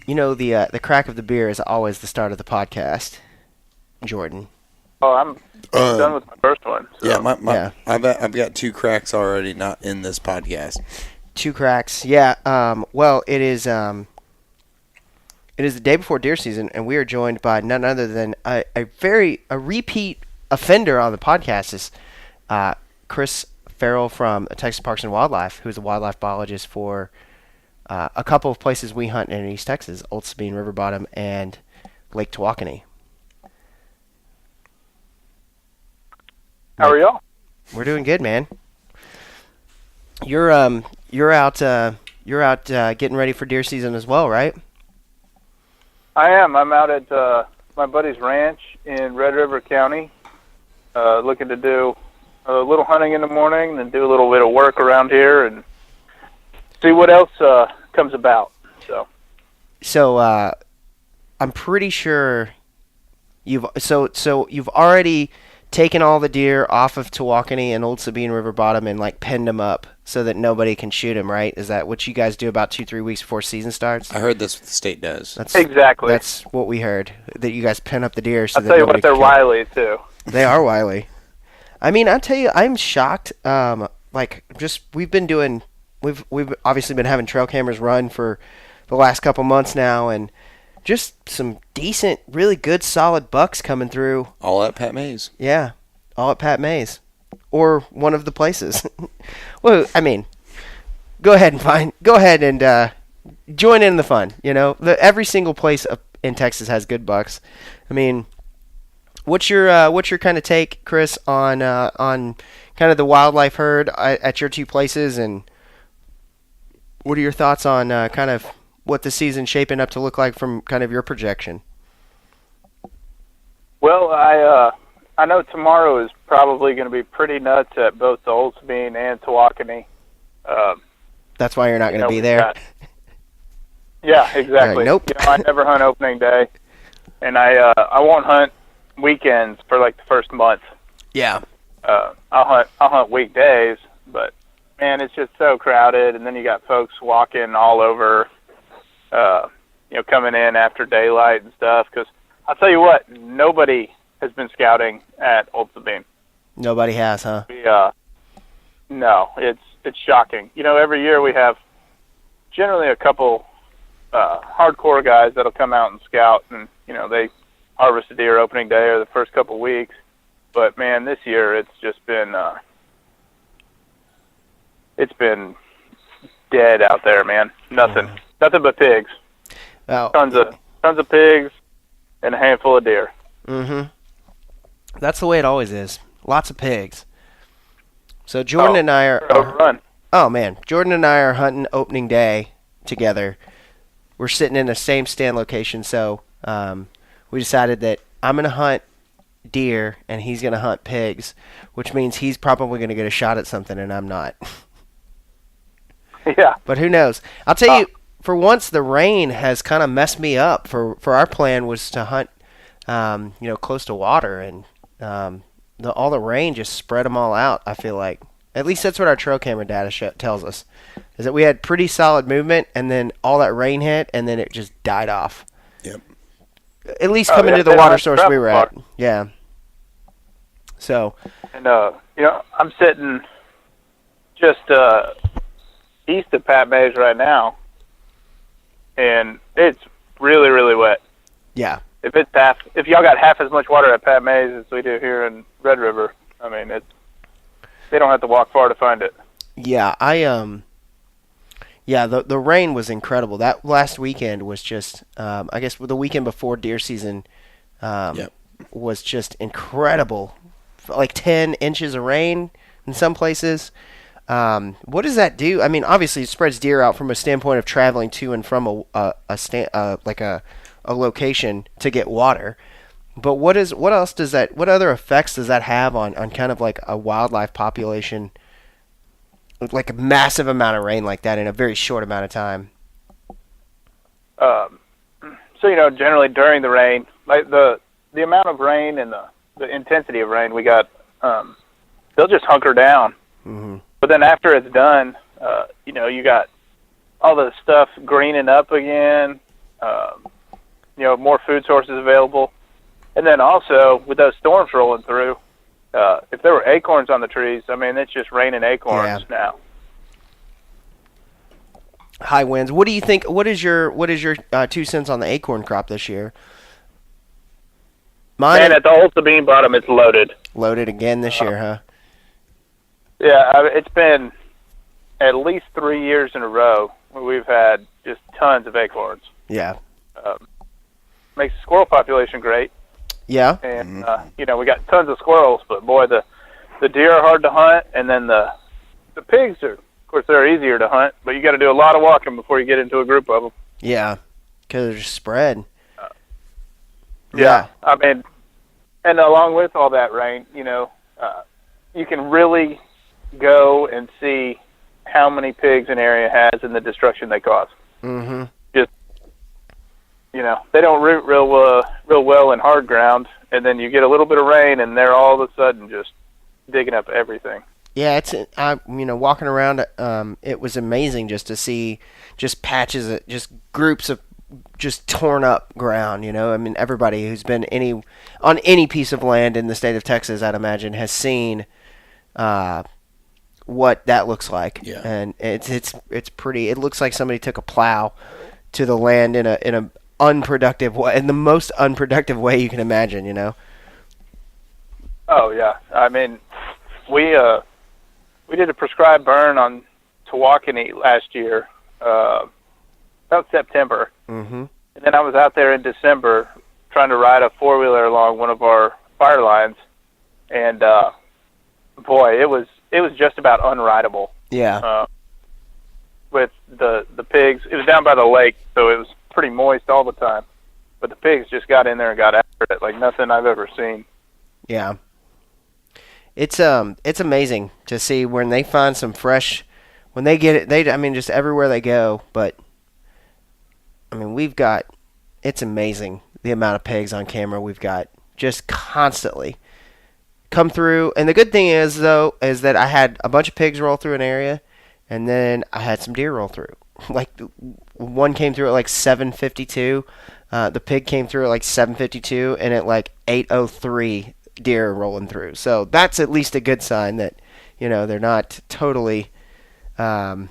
the crack of the beer is always the start of the podcast, Jordan. Oh, I'm done with my first one. So. Yeah, I've got 2 cracks already not in this podcast. 2 cracks. Yeah. Well, it is the day before deer season, and we are joined by none other than a repeat offender on the podcast is Chris Farrell from Texas Parks and Wildlife, who's a wildlife biologist for a couple of places we hunt in East Texas, Old Sabine, River Bottom, and Lake Tawakoni. How are y'all? We're doing good, man. You're out getting ready for deer season as well, right? I am. I'm out at my buddy's ranch in Red River County, looking to do a little hunting in the morning, and then do a little bit of work around here and see what else comes about. So I'm pretty sure you've already taken all the deer off of Tawakoni and Old Sabine River Bottom and like penned them up so that nobody can shoot them, right? Is that what you guys do about 2-3 weeks before season starts? I heard that's what the state does. Exactly. That's what we heard, that you guys pen up the deer so I'll that tell you nobody what, they're can wily too. They are wily. I mean, I tell you, I'm shocked. We've obviously been having trail cameras run for the last couple months now, and just some decent, really good, solid bucks coming through. All at Pat Mays. Yeah, all at Pat Mays, or one of the places. Well, I mean, go ahead and join in the fun. You know, every single place in Texas has good bucks. I mean, what's your kind of take, Chris, on kind of the wildlife herd at your 2 places, and what are your thoughts on kind of what the season's shaping up to look like from kind of your projection? Well, I know tomorrow is probably going to be pretty nuts at both the Old Sabine and Tawakoni. That's why you're not going to be there. Yeah, exactly. Nope. I never hunt opening day, and I won't hunt weekends for like the first month. Yeah. I'll hunt weekdays, but man, it's just so crowded, and then you got folks walking all over, coming in after daylight and stuff. Because I'll tell you what, nobody has been scouting at Old Sabine. Nobody has, huh? No, it's shocking. Every year we have generally a couple hardcore guys that'll come out and scout, and they harvest a deer opening day or the first couple weeks. But man, this year it's just been dead out there, man. Nothing but pigs. Oh. Tons of pigs and a handful of deer. Mm-hmm. That's the way it always is. Lots of pigs. So Jordan and I are overrun. Oh man, Jordan and I are hunting opening day together. We're sitting in the same stand location, so we decided that I'm gonna hunt deer and he's gonna hunt pigs, which means he's probably gonna get a shot at something and I'm not. Yeah. But who knows? I'll tell you, for once the rain has kind of messed me up. For our plan was to hunt, close to water, and all the rain just spread them all out. I feel like, at least that's what our trail camera data tells us, is that we had pretty solid movement, and then all that rain hit, and then it just died off. Yep. At least coming to the water source we were at. Yeah. So. And I'm sitting just east of Pat Mays right now, and it's really, really wet. Yeah. If y'all got half as much water at Pat Mays as we do here in Red River, I mean, they don't have to walk far to find it. Yeah, the rain was incredible. That last weekend was just, I guess the weekend before deer season, was just incredible. Like 10 inches of rain in some places. What does that do? I mean, obviously it spreads deer out from a standpoint of traveling to and from a location to get water. But what other effects does that have on kind of like a wildlife population, like a massive amount of rain like that in a very short amount of time? So generally during the rain, like the amount of rain and the intensity of rain we got, they'll just hunker down. Mm-hmm. But then after it's done, you got all the stuff greening up again, more food sources available. And then also, with those storms rolling through, if there were acorns on the trees, I mean, it's just raining acorns now. High winds. What do you think? What is your 2 cents on the acorn crop this year? Man, at the Old Sabine bottom, it's loaded. Loaded again this year, huh? Yeah, it's been at least 3 years in a row where we've had just tons of acorns. Yeah. Makes the squirrel population great. Yeah. And, we got tons of squirrels, but boy, the deer are hard to hunt, and then the pigs are, of course, they're easier to hunt, but you got to do a lot of walking before you get into a group of them. Yeah, because they're spread. Yeah. I mean, and along with all that rain, you can really go and see how many pigs an area has and the destruction they cause. Mm-hmm. Just, they don't root real well in hard ground, and then you get a little bit of rain, and they're all of a sudden just digging up everything. Yeah, walking around, it was amazing just to see just patches, just groups of just torn up ground. I mean, everybody who's been on any piece of land in the state of Texas, I'd imagine, has seen what that looks like. Yeah. And it's pretty. It looks like somebody took a plow to the land in a unproductive way, in the most unproductive way you can imagine. Oh yeah, I mean, we did a prescribed burn on Tawakoni last year, about September. Mm-hmm. And then I was out there in December trying to ride a four-wheeler along one of our fire lines, and boy, it was just about unrideable. Yeah. With the pigs, it was down by the lake, so it was pretty moist all the time. But the pigs just got in there and got after it like nothing I've ever seen. Yeah. It's amazing to see when they find some fresh, when they get it. Just everywhere they go. But it's amazing the amount of pigs on camera we've got just constantly come through. And the good thing is that I had a bunch of pigs roll through an area, and then I had some deer roll through. Like one came through at like 7:52. The pig came through at like 7:52, and at like 8:03. Deer rolling through. So that's at least a good sign that they're not totally I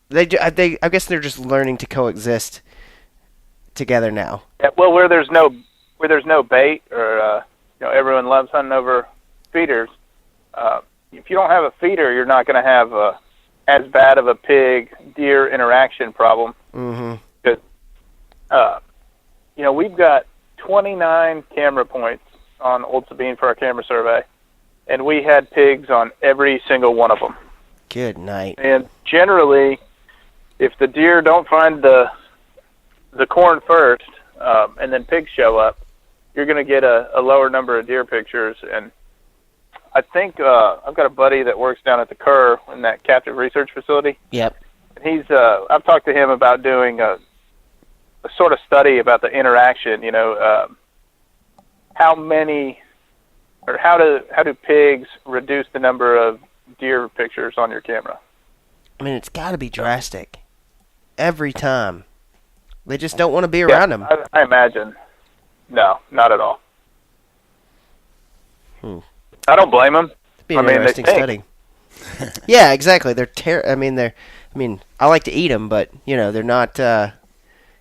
guess they're just learning to coexist together now. Yeah, well, where there's no bait, or everyone loves hunting over feeders. If you don't have a feeder, you're not going to have as bad of a pig-deer interaction problem. Mm-hmm. Because we've got 29 camera points on Old Sabine for our camera survey, and we had pigs on every single one of them. Good night. And generally, if the deer don't find the corn first, and then pigs show up, you're going to get a lower number of deer pictures. And I think I've got a buddy that works down at the Kerr in that captive research facility. Yep. And I've talked to him about doing a sort of study about the interaction, how do pigs reduce the number of deer pictures on your camera? It's got to be drastic every time. They just don't want to be around them. I imagine. No, not at all. I don't blame them. It'd be an interesting study. Yeah, exactly. They're I like to eat them, but they're not.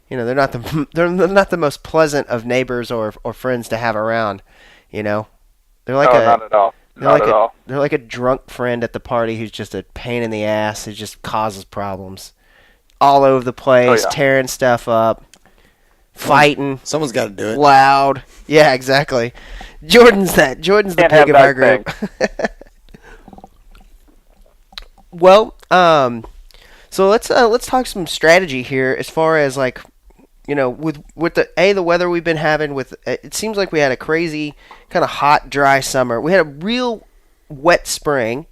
They're not the most pleasant of neighbors or friends to have around. They're like not at all. They're like a drunk friend at the party who's just a pain in the ass. Who just causes problems all over the place, tearing stuff up, fighting. Someone's got to do it. Loud. Yeah, exactly. Jordan's the pig of our group. Well, so let's talk some strategy here as far as like. With the weather we've been having, it seems like we had a crazy kind of hot, dry summer. We had a real wet spring.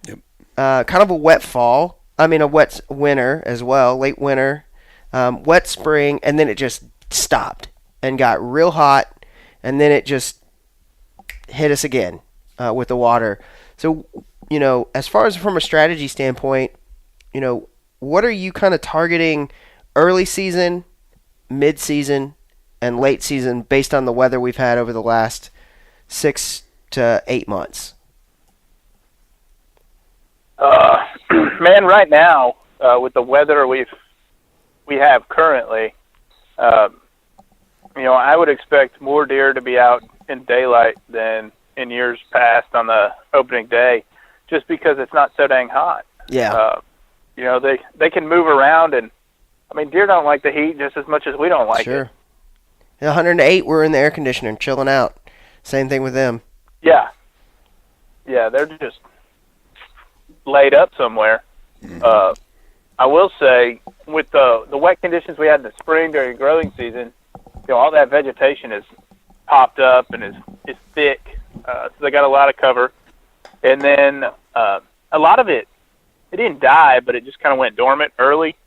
Yep. Kind of a wet fall. A wet winter as well, late winter. Wet spring, and then it just stopped and got real hot, and then it just hit us again with the water. So, as far as from a strategy standpoint, what are you kind of targeting early season, mid-season, and late season based on the weather we've had over the last 6 to 8 months? Man, right now, with the weather we have currently, I would expect more deer to be out in daylight than in years past on the opening day, just because it's not so dang hot. Yeah. They can move around, and deer don't like the heat just as much as we don't like it. Sure. 108, we're in the air conditioner, chilling out. Same thing with them. Yeah. Yeah, they're just laid up somewhere. I will say, with the wet conditions we had in the spring during growing season, all that vegetation is popped up and is thick, so they got a lot of cover. And then a lot of it didn't die, but it just kind of went dormant early.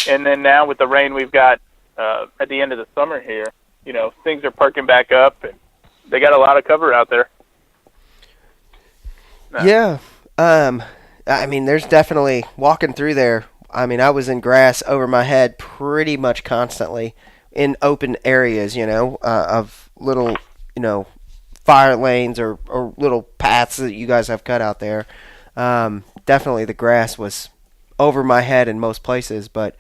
And then now with the rain we've got at the end of the summer here, things are perking back up, and they got a lot of cover out there. Yeah. There's definitely, walking through there, I was in grass over my head pretty much constantly in open areas, of little, fire lanes or little paths that you guys have cut out there. Definitely the grass was over my head in most places, but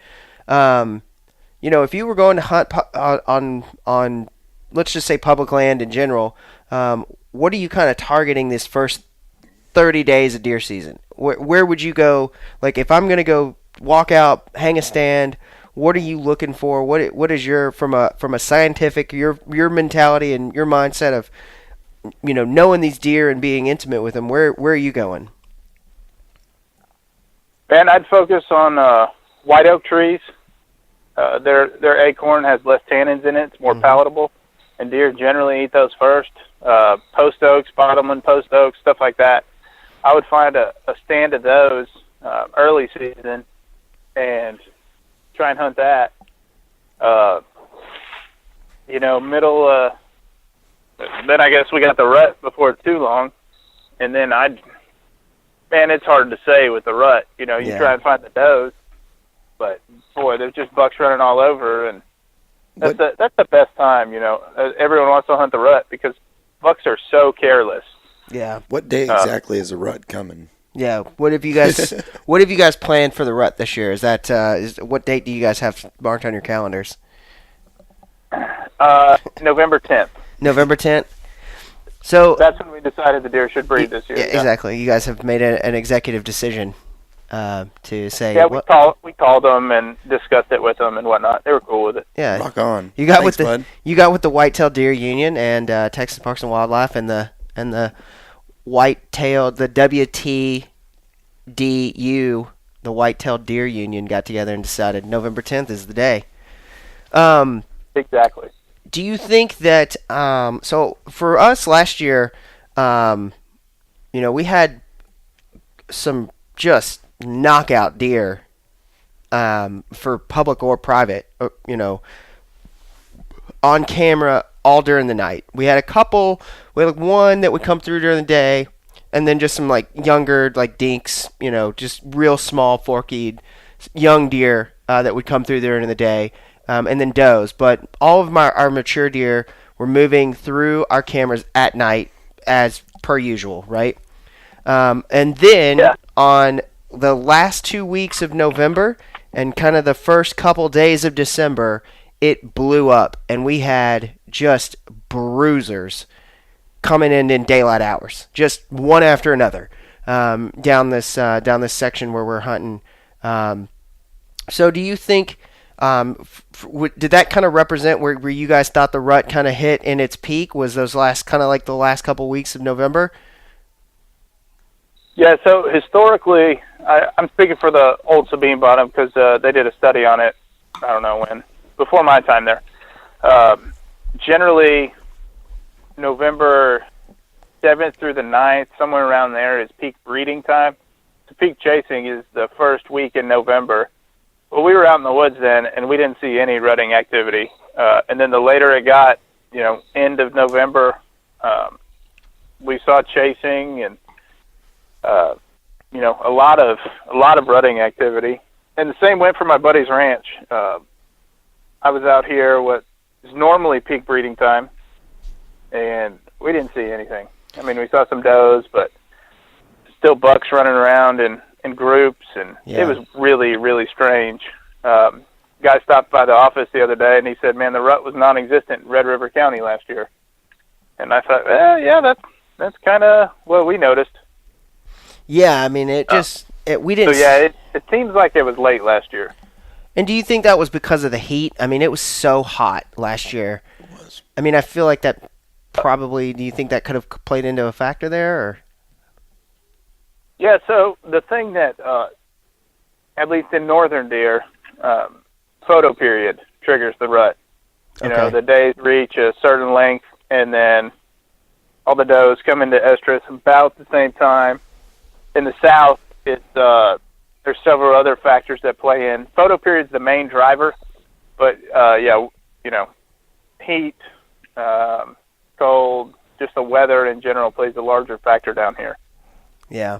if you were going to hunt on let's just say public land in general, what are you kind of targeting this first 30 days of deer season? Where would you go? Like, if I'm going to go walk out, hang a stand, what are you looking for? What is your, from a scientific, your mentality and your mindset of, knowing these deer and being intimate with them? Where are you going? Man, I'd focus on white oak trees. Their acorn has less tannins in it. It's more palatable, and deer generally eat those first. Post oaks, bottomland post oaks, stuff like that. I would find a stand of those early season and try and hunt that. Middle. Then I guess we got the rut before it's too long, and then it's hard to say with the rut. You try and find the does, but boy, there's just bucks running all over, and that's the best time. Everyone wants to hunt the rut because bucks are so careless. Yeah. What day exactly is the rut coming? Yeah. What have you guys planned for the rut this year? Is that what date do you guys have marked on your calendars? November 10th. November 10th. So that's when we decided the deer should breed this year. Yeah, exactly. You guys have made an executive decision to say. Yeah, we called them and discussed it with them and whatnot. They were cool with it. Yeah. Rock on. You got Thanks, with the White-tailed Deer Union and Texas Parks and Wildlife and the white-tailed, the WTDU, the White-tailed Deer Union got together and decided November 10th is the day. Exactly. Do you think that so for us last year, we had some just knockout deer for public or private, on camera all during the night. We had a couple. We had one that would come through during the day, and then just some younger dinks, just real small forky young deer that would come through during the day. And then does. But all of our mature deer were moving through our cameras at night as per usual, right? And then on the last 2 weeks of November and kind of the first couple days of December, it blew up, and we had just bruisers coming in daylight hours, just one after another, down this section where we're hunting. So do you think? Did that kind of represent where you guys thought the rut kind of hit in its peak? Was those last the last couple weeks of November? Yeah. So historically, I'm speaking for the old Sabine Bottom because they did a study on it. I don't know when, before my time there. Generally, November 7th through the 9th, somewhere around there, is peak breeding time. So peak chasing is the first week in November. Well, we were out in the woods then, and we didn't see any rutting activity. And then the later it got, end of November, we saw chasing and, a lot of rutting activity. And the same went for my buddy's ranch. I was out here what is normally peak breeding time, and we didn't see anything. I mean, we saw some does, but still bucks running around in groups, and it was really, really strange. Guy stopped by the office the other day, and he said, man, the rut was non-existent in Red River County last year. And I thought, that's kind of what we noticed. Yeah, I mean, we didn't. So, yeah, it seems like it was late last year. And do you think that was because of the heat? I mean, it was so hot last year. It was. I mean, I feel like that probably, do you think that could have played into a factor there? Or? Yeah, so the thing that, at least in northern deer, photo period triggers the rut. You know, the days reach a certain length, and then all the does come into estrus about the same time. In the south, there's several other factors that play in. Photo period's the main driver, but heat, cold, just the weather in general plays a larger factor down here. Yeah.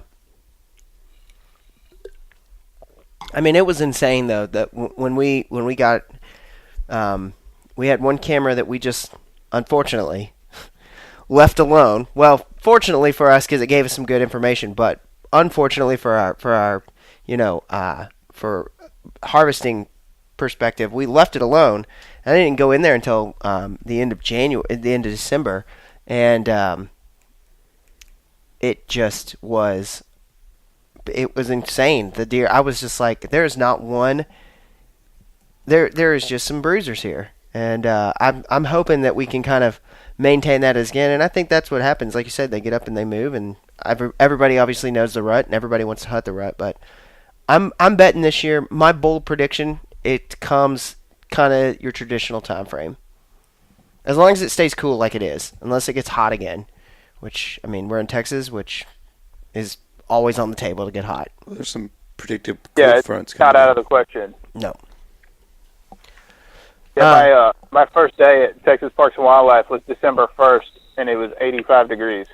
I mean, it was insane though that when we got, we had one camera that we just unfortunately left alone. Well, fortunately for us because it gave us some good information, but unfortunately for our for harvesting perspective, we left it alone. I didn't go in there until the end of December, and it just was. It was insane. The deer. I was just like, there is not one. There is just some bruisers here, and I'm hoping that we can kind of maintain that again. And I think that's what happens. Like you said, they get up and they move, and everybody obviously knows the rut, and everybody wants to hunt the rut. But I'm betting this year. My bold prediction, it comes kind of your traditional time frame, as long as it stays cool like it is, unless it gets hot again. Which, I mean, we're in Texas, which is always on the table to get hot. Well, there's some predictive cold fronts coming. Not out of the question. No. Yeah, my first day at Texas Parks and Wildlife was December 1st, and it was 85 degrees.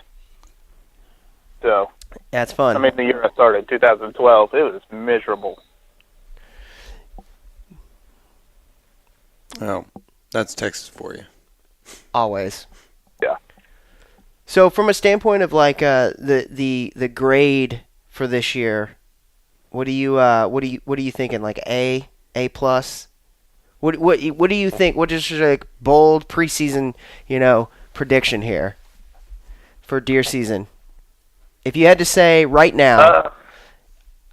So that's fun. I mean, the year I started, 2012, it was miserable. Oh, that's Texas for you. Always. Yeah. So from a standpoint of like the grade for this year, what are you thinking? Like A plus? What do you think? What is your like bold preseason prediction here for deer season? If you had to say right now,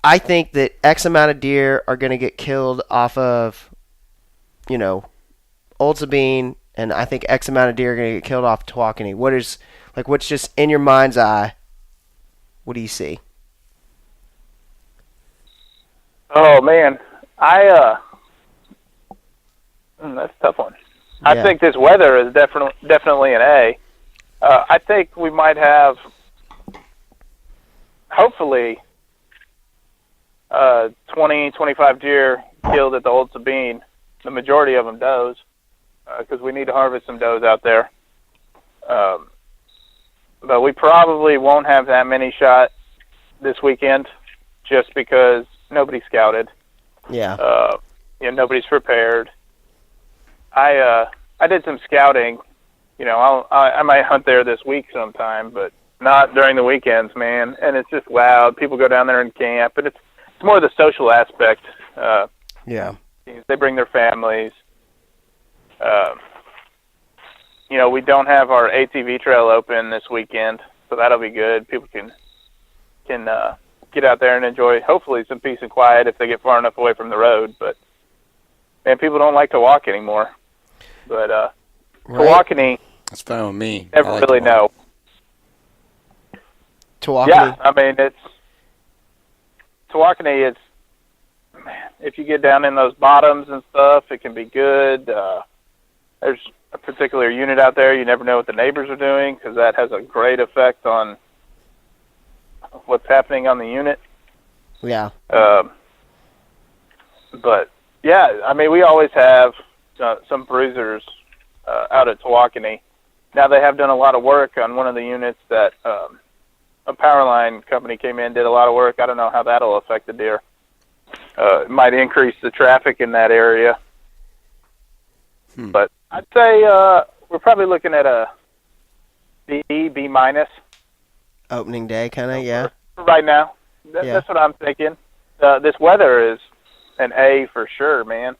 I think that X amount of deer are going to get killed off of, Old Sabine, and I think X amount of deer are going to get killed off Tawakoni. What's just in your mind's eye? What do you see? Oh man, that's a tough one. Yeah. I think this weather is definitely an A. I think we might have, hopefully, 20, 25 deer killed at the Old Sabine. The majority of them does, because we need to harvest some does out there. But we probably won't have that many shot this weekend, just because nobody scouted. Yeah. Nobody's prepared. I did some scouting. I might hunt there this week sometime, but not during the weekends, man. And it's just loud. People go down there and camp, and it's more the social aspect. Yeah. They bring their families. We don't have our ATV trail open this weekend, so that'll be good. People can get out there and enjoy, hopefully, some peace and quiet if they get far enough away from the road. But, man, people don't like to walk anymore. But Tawakoni, that's fine with me. Never like really know. Tawakoni? Yeah, I mean, Tawakoni, man, if you get down in those bottoms and stuff, it can be good. There's a particular unit out there. You never know what the neighbors are doing, because that has a great effect on what's happening on the unit. Yeah. But, yeah, I mean, we always have some bruisers out at Tawakoni. Now they have done a lot of work on one of the units that a power line company came in, did a lot of work. I don't know how that'll affect the deer. It might increase the traffic in that area. But I'd say we're probably looking at a B minus. Opening day, kind of, yeah. For right now, that's what I'm thinking. This weather is an A for sure, man.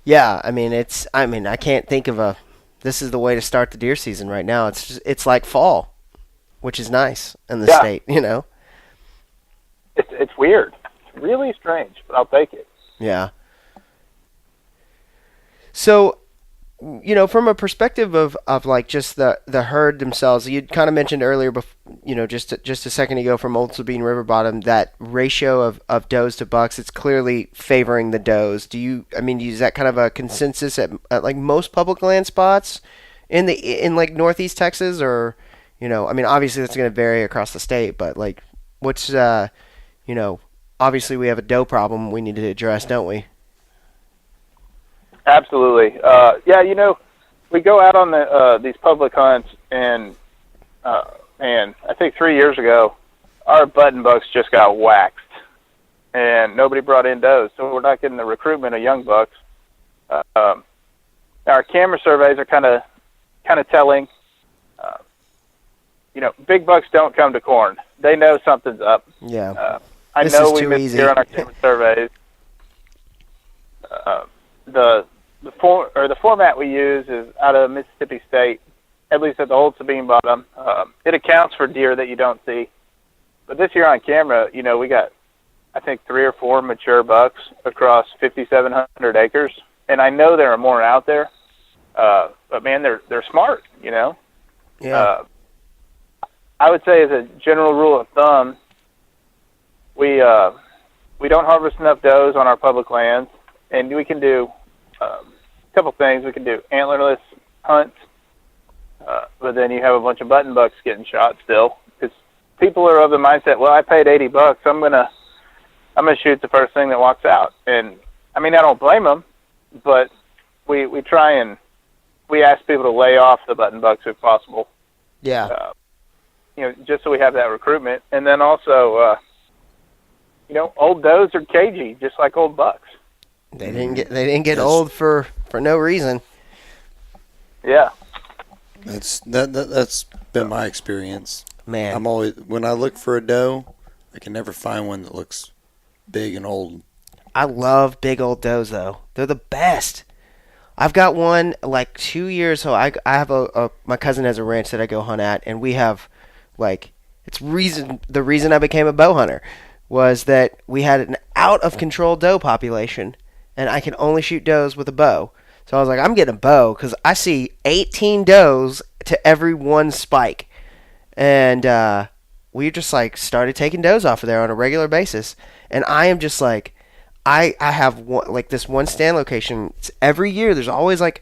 Yeah, I mean, I can't think of this is the way to start the deer season right now. It's like fall, which is nice in the state, you know. It's weird. It's really strange, but I'll take it. Yeah. So, you know, from a perspective of like just the herd themselves, you kind of mentioned earlier, just a second ago from Old Sabine River Bottom, that ratio of does to bucks, it's clearly favoring the does. Is that kind of a consensus at like most public land spots in like Northeast Texas, or, you know, I mean, obviously that's going to vary across the state, but like what's, you know, obviously we have a doe problem we need to address, don't we? Absolutely. Yeah, you know, we go out on these public hunts, and I think 3 years ago, our button bucks just got waxed, and nobody brought in does, so we're not getting the recruitment of young bucks. Our camera surveys are kind of telling. You know, big bucks don't come to corn. They know something's up. Yeah. I know we've been here on our camera surveys. The format we use is out of Mississippi State, at least at the Old Sabine Bottom. It accounts for deer that you don't see. But this year on camera, you know, we got, I think, 3 or 4 mature bucks across 5,700 acres. And I know there are more out there. But man, they're smart, you know? Yeah. I would say as a general rule of thumb, we don't harvest enough does on our public lands, and we can do a couple things. We can do antlerless hunts, but then you have a bunch of button bucks getting shot still, because people are of the mindset, well, I paid $80, I'm gonna shoot the first thing that walks out. And I mean, I don't blame them, but we try and we ask people to lay off the button bucks if possible. Yeah. You know, just so we have that recruitment. And then also, you know, old does are cagey, just like old bucks. They didn't get old for no reason. Yeah. That's been my experience. Man. I'm always, when I look for a doe, I can never find one that looks big and old. I love big old does though. They're the best. I've got one like 2 years. So I have my cousin has a ranch that I go hunt at, and we have like the reason I became a bow hunter was that we had an out of control doe population, and I can only shoot does with a bow. So I was like, I'm getting a bow because I see 18 does to every one spike, and we just like started taking does off of there on a regular basis. And I am just like, I have one, like this one stand location. It's every year there's always like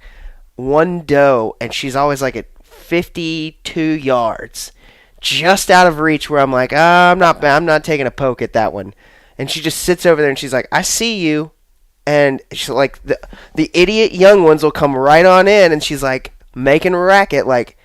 one doe, and she's always like at 52 yards. Just out of reach, where I'm like, I'm not taking a poke at that one. And she just sits over there and she's like, I see you. And she's like, the idiot young ones will come right on in, and she's like making a racket like,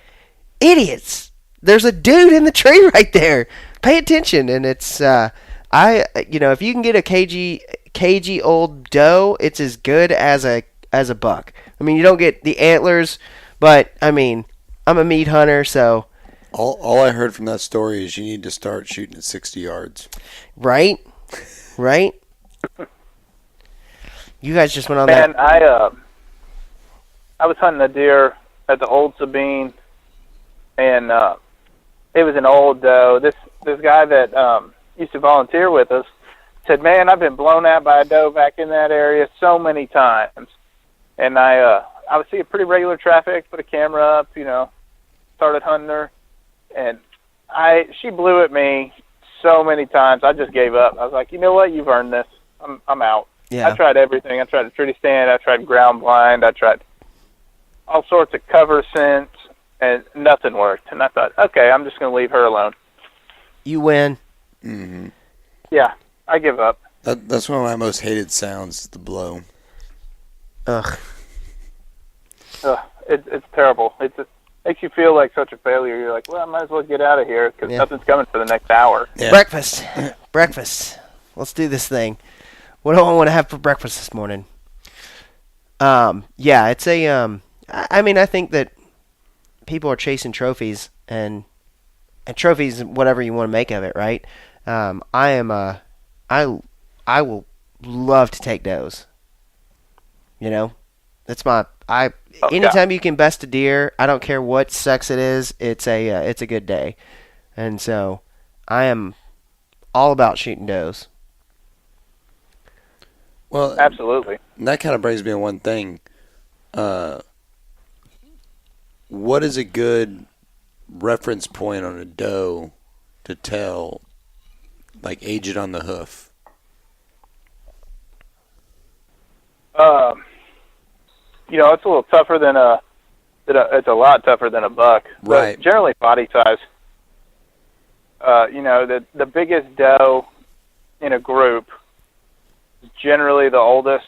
idiots, there's a dude in the tree right there, pay attention. And it's if you can get a cagey old doe, it's as good as a buck. I mean, you don't get the antlers, but I mean, I'm a meat hunter, so all I heard from that story is you need to start shooting at 60 yards. Right? You guys just went on that. Man, I was hunting a deer at the Old Sabine, and it was an old doe. This guy that used to volunteer with us said, man, I've been blown out by a doe back in that area so many times. And I would see a pretty regular traffic, put a camera up, you know, started hunting her. And she blew at me so many times, I just gave up. I was like, you know what? You've earned this. I'm out. Yeah. I tried everything. I tried a tree stand. I tried ground blind. I tried all sorts of cover scents, and nothing worked. And I thought, okay, I'm just going to leave her alone. You win. Mm-hmm. Yeah, I give up. That's one of my most hated sounds, the blow. Ugh. It's terrible. It makes you feel like such a failure. You're like, well, I might as well get out of here because nothing's coming for the next hour. Yeah. Breakfast. Let's do this thing. What do I want to have for breakfast this morning? Yeah, it's a. I mean, I think that people are chasing trophies and trophies, whatever you want to make of it, right? I will love to take does. You know, that's my. Anytime you can best a deer, I don't care what sex it is. It's a good day, and so I am all about shooting does. Well, absolutely. And that kind of brings me to one thing. What is a good reference point on a doe to tell, like, age it on the hoof? It's a little tougher than it's a lot tougher than a buck. Right. But generally body size. The biggest doe in a group is generally the oldest.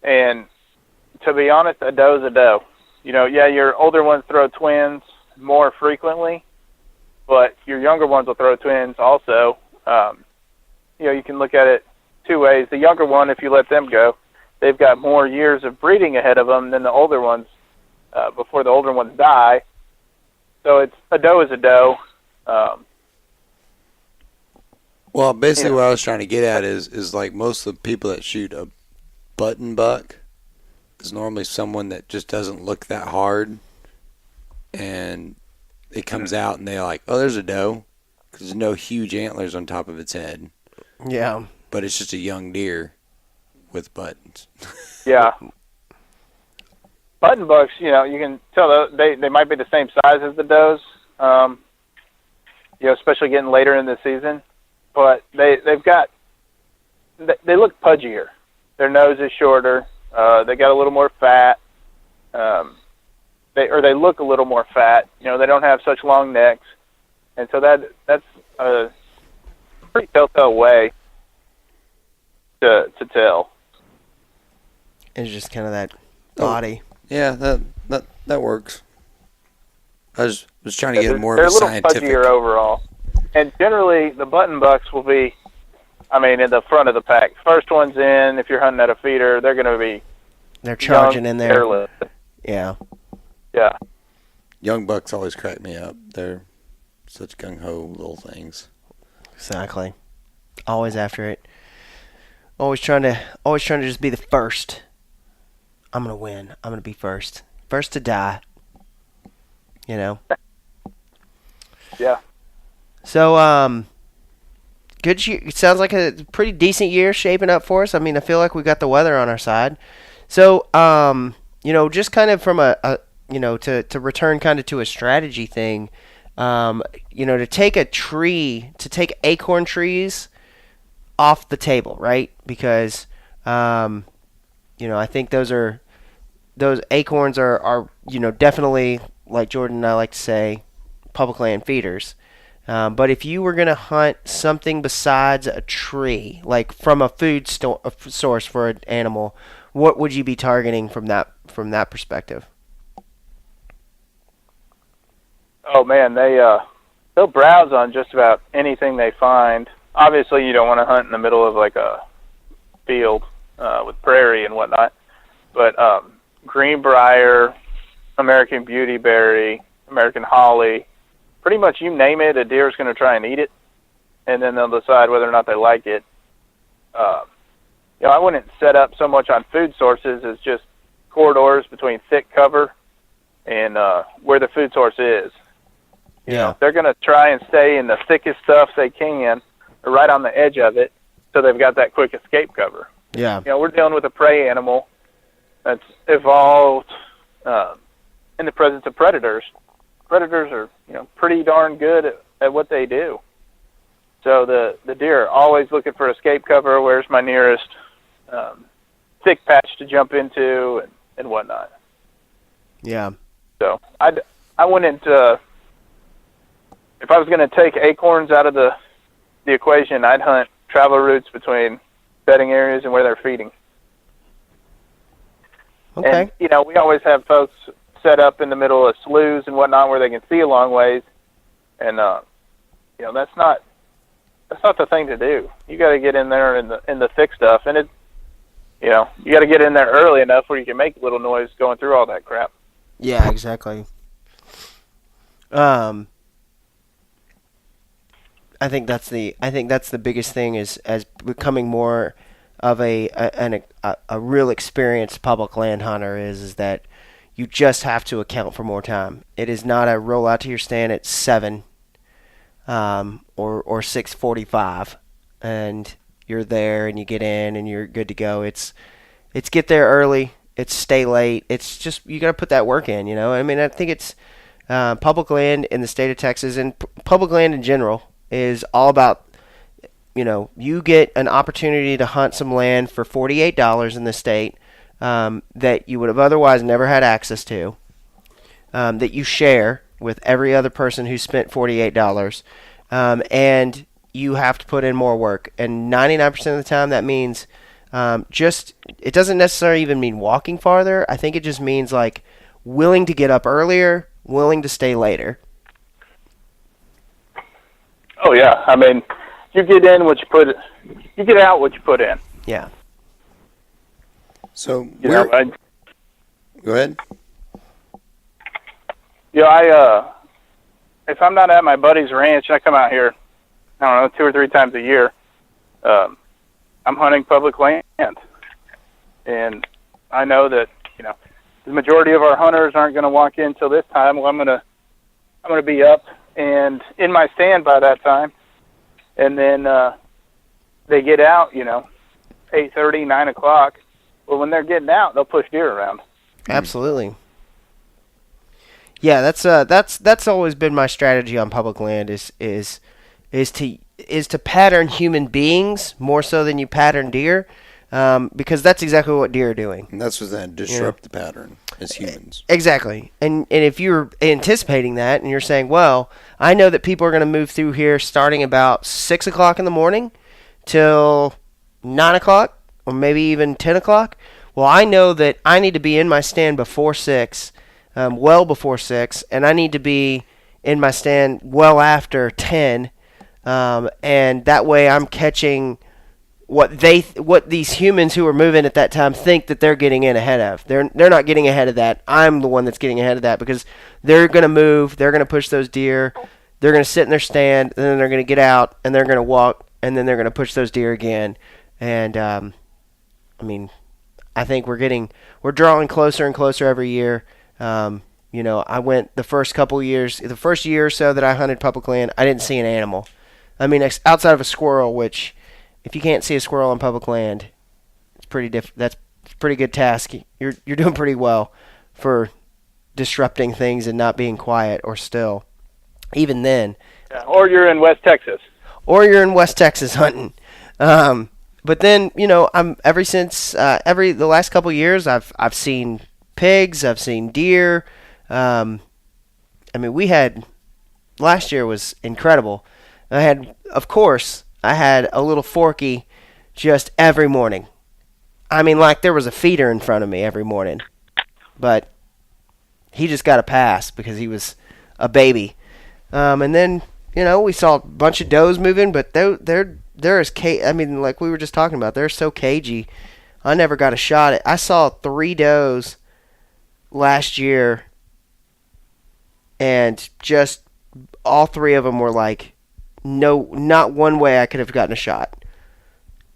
And to be honest, a doe's a doe. Your older ones throw twins more frequently, but your younger ones will throw twins also. You can look at it two ways. The younger one, if you let them go, they've got more years of breeding ahead of them than the older ones before the older ones die. So it's a doe is a doe. Well, basically what I was trying to get at is like most of the people that shoot a button buck is normally someone that just doesn't look that hard, and it comes out and they're like, oh, there's a doe, because there's no huge antlers on top of its head. Yeah. But it's just a young deer with buttons. Yeah. Button bucks, you can tell they might be the same size as the does, especially getting later in the season. But they look pudgier. Their nose is shorter. They got a little more fat. They look a little more fat. They don't have such long necks, and so that's a pretty telltale way to tell. It's just kind of that body. Yeah, that works. I was trying to get more of a scientific. They're a little pudgier overall, and generally the button bucks will be, in the front of the pack. First ones in, if you're hunting at a feeder, they're going to be. They're charging in there. Careless. Yeah. Yeah. Young bucks always crack me up. They're such gung-ho little things. Exactly. Always after it. Always trying to just be the first. I'm going to win. I'm going to be first. First to die. Yeah. So, good year. It sounds like a pretty decent year shaping up for us. I mean, I feel like we got the weather on our side. So, just kind of from to return kind of to a strategy thing, to take acorn trees off the table, right? Because, I think those acorns are definitely, like Jordan and I like to say, public land feeders. But if you were going to hunt something besides a tree, like from a food source for an animal, what would you be targeting from that perspective? Oh man, they'll browse on just about anything they find. Obviously, you don't want to hunt in the middle of like a field with prairie and whatnot. But greenbrier, American beautyberry, American holly, pretty much you name it, a deer's going to try and eat it, and then they'll decide whether or not they like it. I wouldn't set up so much on food sources as just corridors between thick cover and where the food source is. They're going to try and stay in the thickest stuff they can, or right on the edge of it, so they've got that quick escape cover. Yeah. We're dealing with a prey animal that's evolved in the presence of predators. Predators are, pretty darn good at what they do. So the deer are always looking for escape cover. Where's my nearest thick patch to jump into and whatnot. Yeah. So I wouldn't. If I was going to take acorns out of the equation, I'd hunt travel routes between bedding areas and where they're feeding. Okay. And, we always have folks set up in the middle of sloughs and whatnot where they can see a long ways. And, that's not not the thing to do. You got to get in there in the thick stuff, and you got to get in there early enough where you can make a little noise going through all that crap. Yeah, exactly. I think that's the biggest thing is as becoming more of a real experienced public land hunter is that you just have to account for more time. It is not a roll out to your stand at 7 or 6:45 and you're there and you get in and you're good to go. It's get there early. It's stay late. It's just you got to put that work in. I mean, I think it's public land in the state of Texas and public land in general is all about, you get an opportunity to hunt some land for $48 in the state that you would have otherwise never had access to, that you share with every other person who spent $48, and you have to put in more work. And 99% of the time that means it doesn't necessarily even mean walking farther. I think it just means like willing to get up earlier, willing to stay later. Oh yeah, I mean, you get in what you get out what you put in. Yeah. So go ahead. If I'm not at my buddy's ranch, I come out here, I don't know, 2 or 3 times a year. I'm hunting public land, and I know that the majority of our hunters aren't going to walk in till this time. Well, I'm gonna be up and in my stand by that time, and then they get out, 8:30, 9 o'clock. Well, when they're getting out, they'll push deer around. Absolutely. Yeah, that's always been my strategy on public land is to pattern human beings more so than you pattern deer, because that's exactly what deer are doing. And that's what that disrupt the pattern as humans. Exactly. And if you're anticipating that and you're saying, well, I know that people are going to move through here starting about 6 o'clock in the morning till 9 o'clock or maybe even 10 o'clock. Well, I know that I need to be in my stand before 6, well before 6, and I need to be in my stand well after 10, and that way I'm catching what these humans who are moving at that time think that they're getting in ahead of. They're not getting ahead of that. I'm the one that's getting ahead of that because they're going to move. They're going to push those deer. They're going to sit in their stand, and then they're going to get out, and they're going to walk, and then they're going to push those deer again. And I mean, I think we're drawing closer and closer every year. I went the first year or so that I hunted public land, I didn't see an animal. I mean, outside of a squirrel, which if you can't see a squirrel on public land, that's a pretty good task. You're doing pretty well for disrupting things and not being quiet or still. Even then. Yeah, or you're in West Texas. Or you're in West Texas hunting. But then, I'm the last couple of years, I've seen pigs, I've seen deer. Last year was incredible. I had a little Forky just every morning. I mean, like there was a feeder in front of me every morning. But he just got a pass because he was a baby. And then, we saw a bunch of does moving, but they're as like we were just talking about, they're so cagey. I never got a shot at. I saw 3 does last year, and just all 3 of them were like, no, not one way I could have gotten a shot.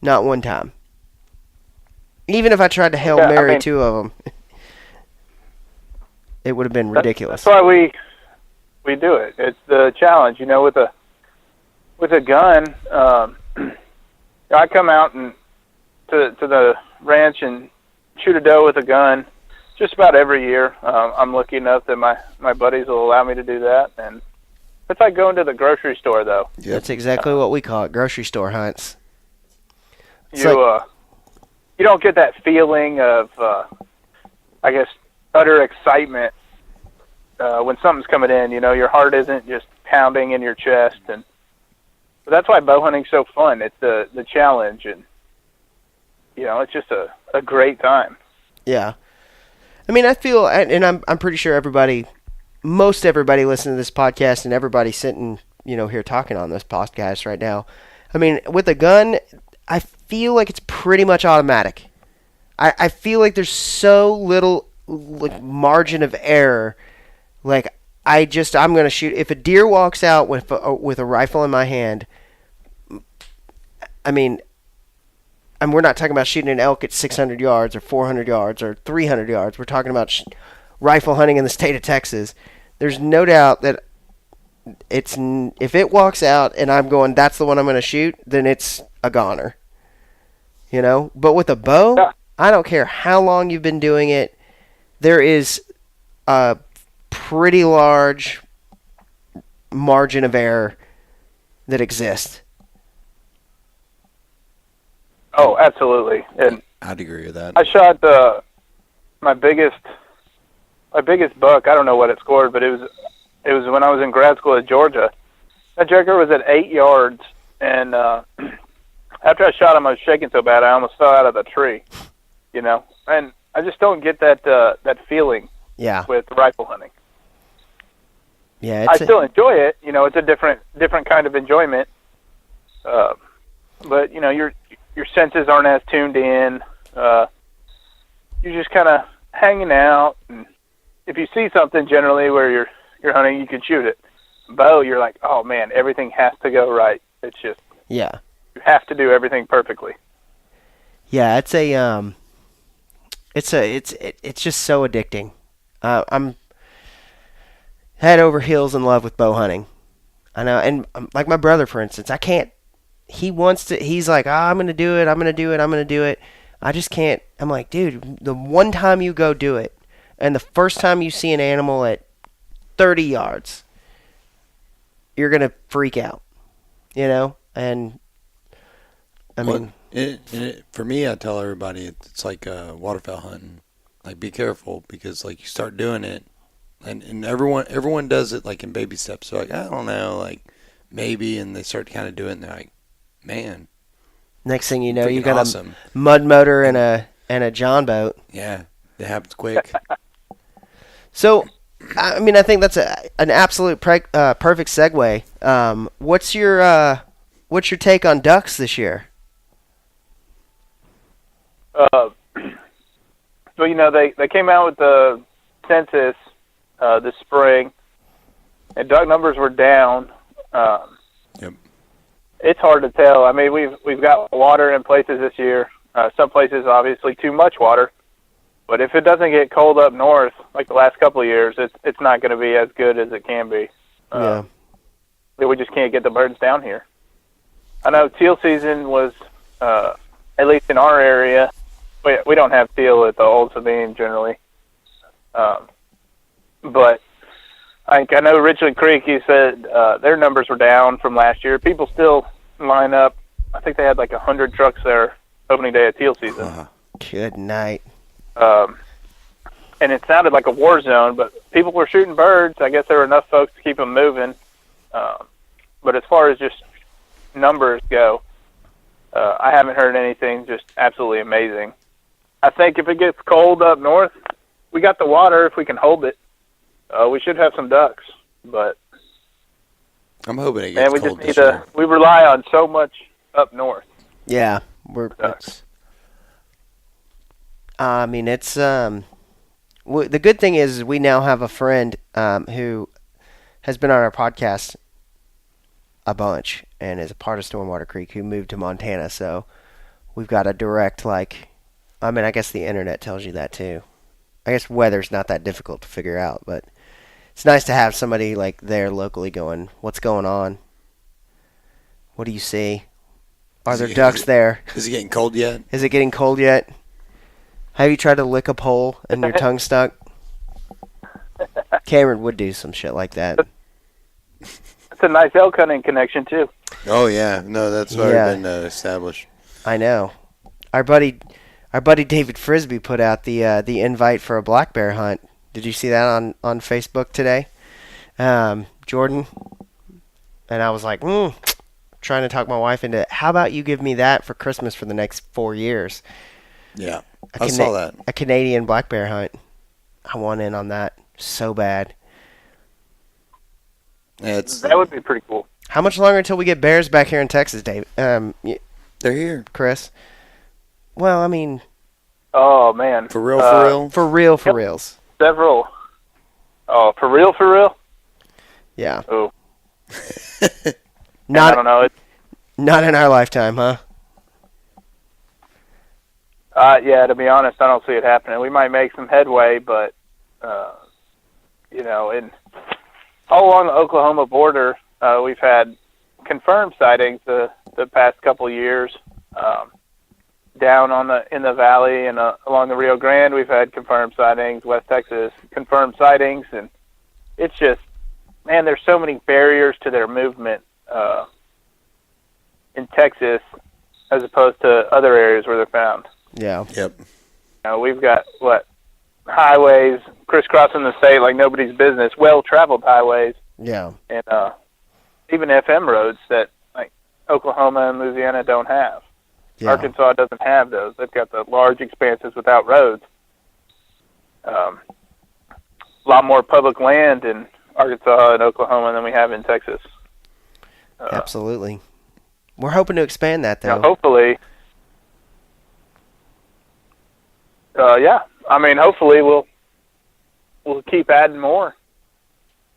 Not one time. Even if I tried to Hail Mary 2 of them, it would have been ridiculous. That's why we do it. It's the challenge, with a gun. I come out and to the ranch and shoot a doe with a gun just about every year. I'm lucky enough that my buddies will allow me to do that, and it's like going to the grocery store, though. Yep. That's exactly what we call it, grocery store hunts. You don't get that feeling of, utter excitement when something's coming in. Your heart isn't just pounding in your chest, and but that's why bow hunting's so fun. It's the challenge, and it's just a great time. Yeah, I mean, I feel, and I'm pretty sure most everybody listening to this podcast, and everybody sitting, here talking on this podcast right now, I mean, with a gun, I feel like it's pretty much automatic. I feel like there's so little like margin of error. Like I'm gonna shoot. If a deer walks out with a rifle in my hand, I mean, and we're not talking about shooting an elk at 600 yards or 400 yards or 300 yards. We're talking about rifle hunting in the state of Texas. There's no doubt that if it walks out and I'm going, that's the one I'm going to shoot, then it's a goner. You know? But with a bow, yeah. I don't care how long you've been doing it, there is a pretty large margin of error that exists. Oh, absolutely. And I'd agree with that. I shot my biggest buck. I don't know what it scored, but it was when I was in grad school at Georgia. That joker was at 8 yards, and after I shot him, I was shaking so bad I almost fell out of the tree. You know, and I just don't get that feeling. Yeah. With rifle hunting. Yeah, I still enjoy it. You know, it's a different kind of enjoyment. But you know, your senses aren't as tuned in. You're just kind of hanging out, and if you see something generally where you're hunting, you can shoot it. Bow, you're like, oh man, everything has to go right. It's just you have to do everything perfectly. Yeah, it's just so addicting. I'm head over heels in love with bow hunting. I know, and like my brother, for instance, I can't. He's like, I'm going to do it. I just can't. I'm like, dude, the one time you go do it, and the first time you see an animal at 30 yards, you're going to freak out, you know? And, I mean... for me, I tell everybody it's like waterfowl hunting. Like, be careful, because, like, you start doing it, and everyone does it, like, in baby steps. So, like, I don't know, like, maybe, and they start kind of doing it, and they're like, man. Next thing you know, you got awesome. A mud motor and a John boat. Yeah, it happens quick. So, I mean, I think that's an absolute perfect segue. What's your take on ducks this year? So you know they came out with the census this spring, and duck numbers were down. Yep. It's hard to tell. I mean, we've got water in places this year. Some places, obviously, too much water. But if it doesn't get cold up north, like the last couple of years, it's not going to be as good as it can be. We just can't get the birds down here. I know teal season was, at least in our area, we don't have teal at the Old Sabine generally. But I know Richland Creek, you said their numbers were down from last year. People still line up. I think they had like 100 trucks there opening day of teal season. Good night. And it sounded like a war zone, but people were shooting birds. I guess there were enough folks to keep them moving. But as far as just numbers go, I haven't heard anything just absolutely amazing. I think if it gets cold up north, we got the water if we can hold it. We should have some ducks, but I'm hoping it gets cold this year. We rely on so much up north. Yeah, I mean, it's the good thing is we now have a friend who has been on our podcast a bunch and is a part of Stormwater Creek who moved to Montana. So we've got a direct I guess the internet tells you that too. I guess weather's not that difficult to figure out, but it's nice to have somebody like there locally going, what's going on? What do you see? Are there ducks there? Is it getting cold yet? Is it getting cold yet? Have you tried to lick a pole and your tongue stuck? Cameron would do some shit like that. It's a nice elk hunting connection too. Oh yeah, no, that's already been established. I know. Our buddy David Frisbee put out the invite for a black bear hunt. Did you see that on Facebook today, Jordan? And I was like, trying to talk my wife into it. How about you give me that for Christmas for the next 4 years? Yeah, I saw that. A Canadian black bear hunt. I want in on that so bad. Yeah, that would be pretty cool. How much longer until we get bears back here in Texas, Dave? They're here. Chris? Well, I mean... Oh, man. For real, for real? For real, for reals. Several. Oh, for real, for real? Yeah. Oh. I don't know. Not in our lifetime, huh? Yeah, to be honest, I don't see it happening. We might make some headway, but, in all along the Oklahoma border, we've had confirmed sightings the past couple of years. Down in the valley and along the Rio Grande, we've had confirmed sightings. West Texas, confirmed sightings, and it's just, man, there's so many barriers to their movement in Texas as opposed to other areas where they're found. Yeah. Yep. We've got highways crisscrossing the state like nobody's business, well-traveled highways. Yeah. And even FM roads that like Oklahoma and Louisiana don't have. Yeah. Arkansas doesn't have those. They've got the large expanses without roads. A lot more public land in Arkansas and Oklahoma than we have in Texas. Absolutely. We're hoping to expand that, though. Hopefully. Hopefully we'll keep adding more.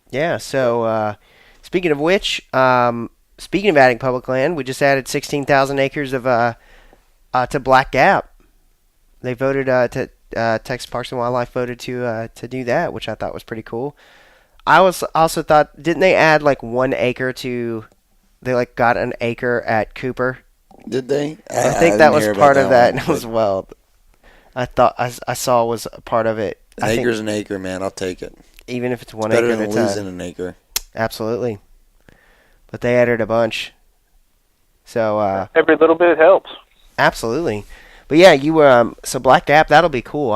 Yeah, so speaking of which, speaking of adding public land, we just added 16,000 acres of to Black Gap. They voted Texas Parks and Wildlife voted to do that, which I thought was pretty cool. I also thought, didn't they add like 1 acre to? They like got an acre at Cooper. Did they? I think that was part of that as well. I thought I saw was a part of it. An acre's an acre, man. I'll take it. Even if it's 1 Better acre than at a time. losing an acre. Absolutely. But they added a bunch. So every little bit helps. Absolutely. But yeah, so Black Gap, that'll be cool.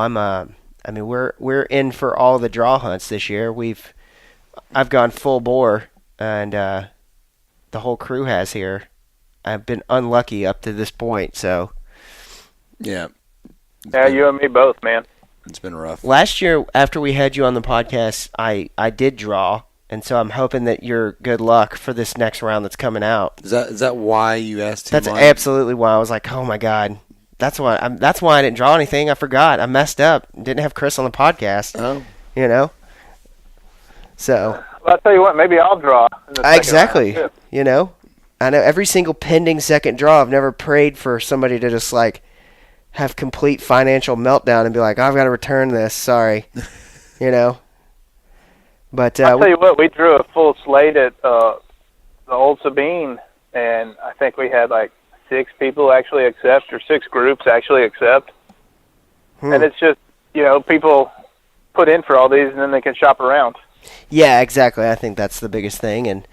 We're in for all the draw hunts this year. I've gone full bore, and the whole crew has here. I've been unlucky up to this point, so. Yeah. Yeah, you and me both, man. It's been rough. Last year, after we had you on the podcast, I did draw, and so I'm hoping that you're good luck for this next round that's coming out. Is that why you asked him? That's absolutely why. I was like, oh my god, that's why I didn't draw anything. I forgot. I messed up. Didn't have Chris on the podcast. Oh, So. Well, I'll tell you what. Maybe I'll draw. Exactly. I know every single pending second draw. I've never prayed for somebody to just like have complete financial meltdown and be like, oh, I've got to return this. Sorry. But I'll tell you what, we drew a full slate at the Old Sabine, and I think we had like 6 people actually accept, or 6 groups actually accept. And it's just, people put in for all these, and then they can shop around. Yeah, exactly. I think that's the biggest thing, and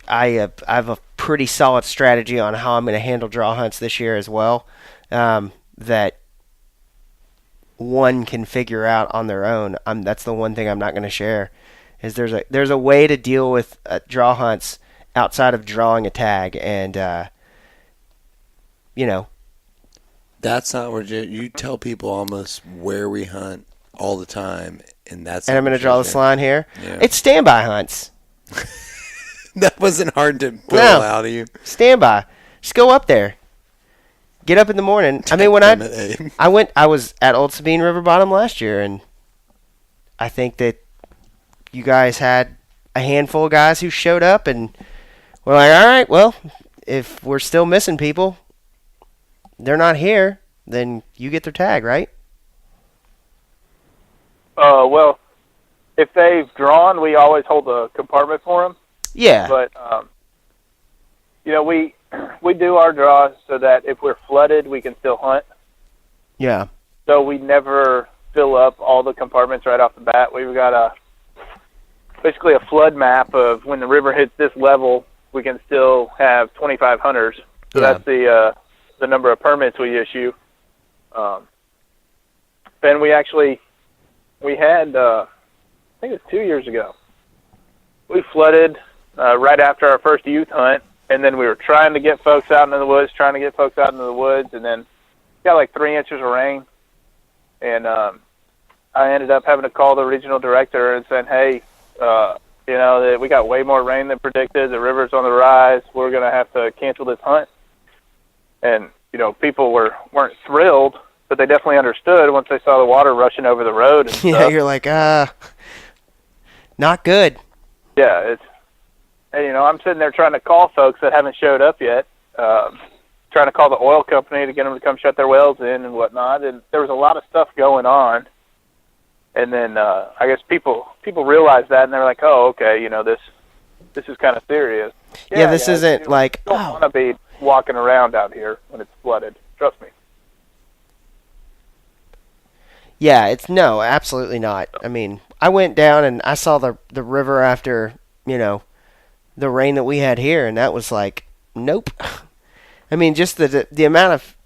I have a pretty solid strategy on how I'm going to handle draw hunts this year as well. That one can figure out on their own. That's the one thing I'm not going to share. Is there's a way to deal with draw hunts outside of drawing a tag, and that's not where you tell people almost where we hunt all the time, and I'm going to draw this line here. Yeah. It's standby hunts. That wasn't hard to pull out of you. Standby. Just go up there. Get up in the morning. I mean, when I was at Old Sabine River Bottom last year, and I think that you guys had a handful of guys who showed up, and we're like, all right, well, if we're still missing people, they're not here, then you get their tag, right? Well, if they've drawn, we always hold a compartment for them. Yeah. But, we do our draws so that if we're flooded, we can still hunt. Yeah. So we never fill up all the compartments right off the bat. We've got basically a flood map of when the river hits this level, we can still have 25 hunters. So that's the number of permits we issue. Then we had, I think it was 2 years ago, we flooded right after our first youth hunt, and then we were trying to get folks out into the woods, and then got like 3 inches of rain, and I ended up having to call the regional director and saying, hey, you know, that we got way more rain than predicted. The river's on the rise. We're going to have to cancel this hunt. And, you know, people weren't thrilled, but they definitely understood once they saw the water rushing over the road and Yeah, stuff. you're like, not good. Yeah, and, you know, I'm sitting there trying to call folks that haven't showed up yet, trying to call the oil company to get them to come shut their wells in and whatnot. And there was a lot of stuff going on. And then I guess people realized that, and they're like, oh, okay, you know, this is kind of serious. Yeah, this isn't you like, don't want to be walking around out here when it's flooded. Trust me. Yeah, no, absolutely not. I mean, I went down and I saw the river after, you know, the rain that we had here, and that was like, nope. I mean, just the amount of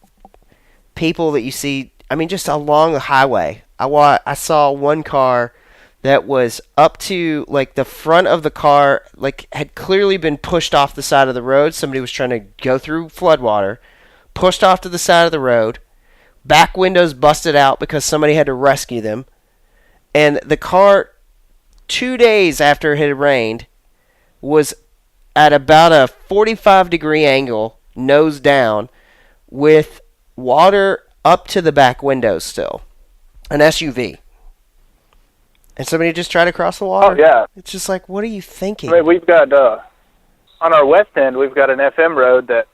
people that you see, I mean, just along the highway. I saw one car that was up to, like, the front of the car, like, had clearly been pushed off the side of the road. Somebody was trying to go through floodwater, pushed off to the side of the road, back windows busted out because somebody had to rescue them. And the car, 2 days after it had rained, was at about a 45-degree angle, nose down, with water up to the back windows still. An SUV. And somebody just tried to cross the water? Oh, yeah. It's just like, what are you thinking? I mean, we've got, on our west end, we've got an FM road that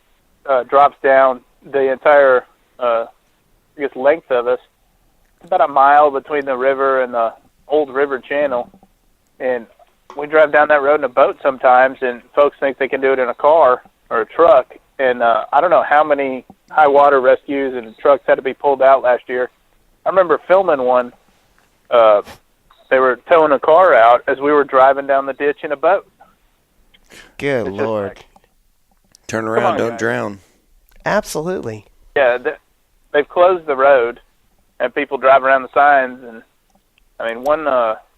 drops down the entire, I guess, length of us. It's about a mile between the river and the old river channel. And we drive down that road in a boat sometimes, and folks think they can do it in a car or a truck. And I don't know how many high water rescues and trucks had to be pulled out last year. I remember filming one. They were towing a car out as we were driving down the ditch in a boat. Good Lord. Like, Turn around, don't guys. drown. Absolutely. Yeah, they've closed the road, and people drive around the signs. And I mean,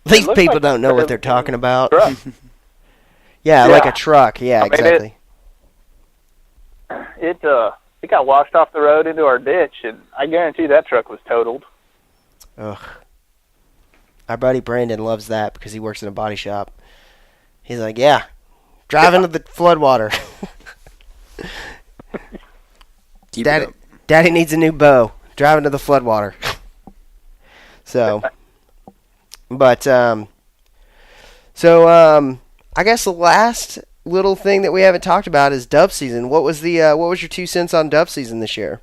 These people don't know what they're talking about. Truck. Yeah, like a truck. Yeah, I mean, exactly. It got washed off the road into our ditch, and I guarantee that truck was totaled. Ugh. Our buddy Brandon loves that because he works in a body shop. He's like, yeah, drive into the floodwater. Daddy needs a new bow. Drive into the floodwater. So, but, I guess the last little thing that we haven't talked about is dove season. What was your 2 cents on dove season this year?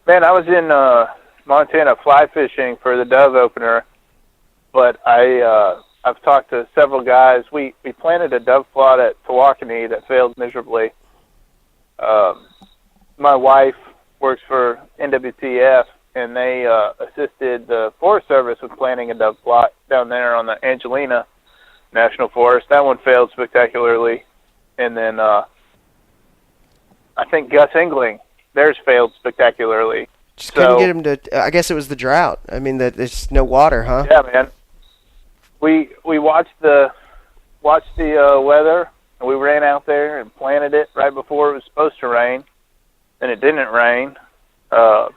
Man, I was in Montana fly fishing for the dove opener, but I've talked to several guys. We planted a dove plot at Tawakoni that failed miserably. My wife works for NWTF, and they assisted the Forest Service with planting a dove plot down there on the Angelina National Forest. That one failed spectacularly. And then I think Gus Engling, theirs failed spectacularly. Just couldn't get him to. I guess it was the drought. I mean, there's no water, huh? Yeah, man. We watched the weather, and we ran out there and planted it right before it was supposed to rain, and it didn't rain. I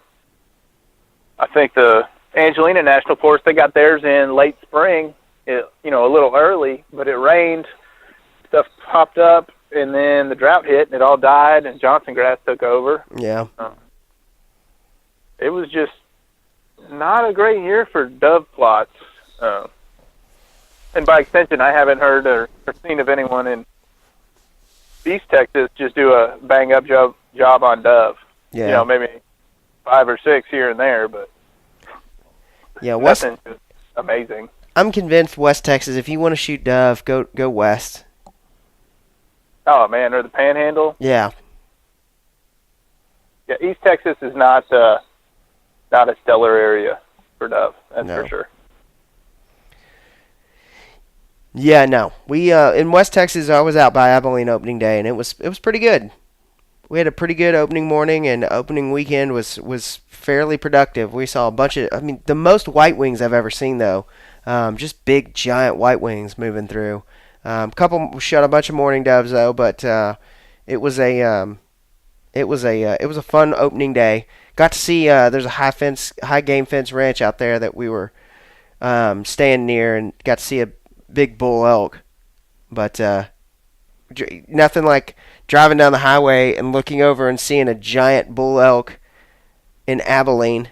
think the Angelina National Forest, they got theirs in late spring, a little early, but it rained, stuff popped up, and then the drought hit, and it all died, and Johnson grass took over. Yeah. It was just not a great year for dove plots. And by extension, I haven't heard or seen of anyone in East Texas just do a bang-up job on dove. Yeah. Maybe 5 or 6 here and there, but yeah, nothing just amazing. I'm convinced West Texas, if you want to shoot dove, go west. Oh, man, or the Panhandle. Yeah. Yeah, East Texas is not a stellar area for dove, that's for sure. Yeah, no. We in West Texas, I was out by Abilene opening day, and it was pretty good. We had a pretty good opening morning, and opening weekend was fairly productive. We saw a bunch of, the most white wings I've ever seen, though. Just big, giant white wings moving through. Shot a bunch of mourning doves, though, but it was a fun opening day. Got to see there's a high game fence ranch out there that we were staying near, and got to see big bull elk, but nothing like driving down the highway and looking over and seeing a giant bull elk in Abilene.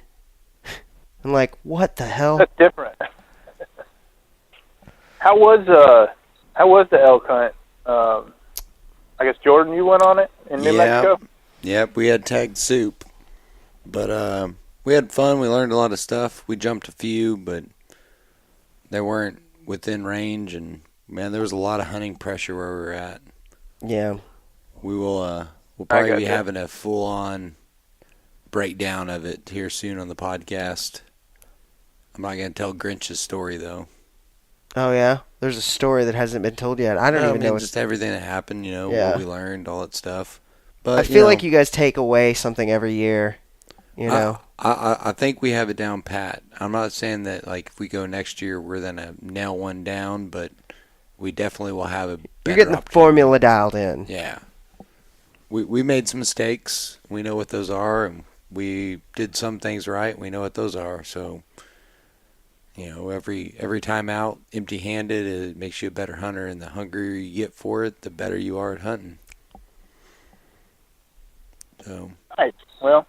I'm like, what the hell? That's different. How was the elk hunt? I guess Jordan, you went on it in New Mexico. Yep, we had tagged soup, but we had fun. We learned a lot of stuff. We jumped a few, but they weren't within range, and man, there was a lot of hunting pressure where we were at. Yeah, we'll probably be having a full-on breakdown of it here soon on the podcast. I'm not going to tell Grinch's story, though. Oh, yeah? There's a story that hasn't been told yet. I don't even know. Just everything that happened, what we learned, all that stuff. But I feel like you guys take away something every year, I think we have it down pat. I'm not saying that, like, if we go next year, we're going to nail one down, but we definitely will have a better You're getting the formula dialed in. Yeah. We made some mistakes. We know what those are, and we did some things right. We know what those are, so... every time out, empty-handed, it makes you a better hunter, and the hungrier you get for it, the better you are at hunting. So. Nice. Well,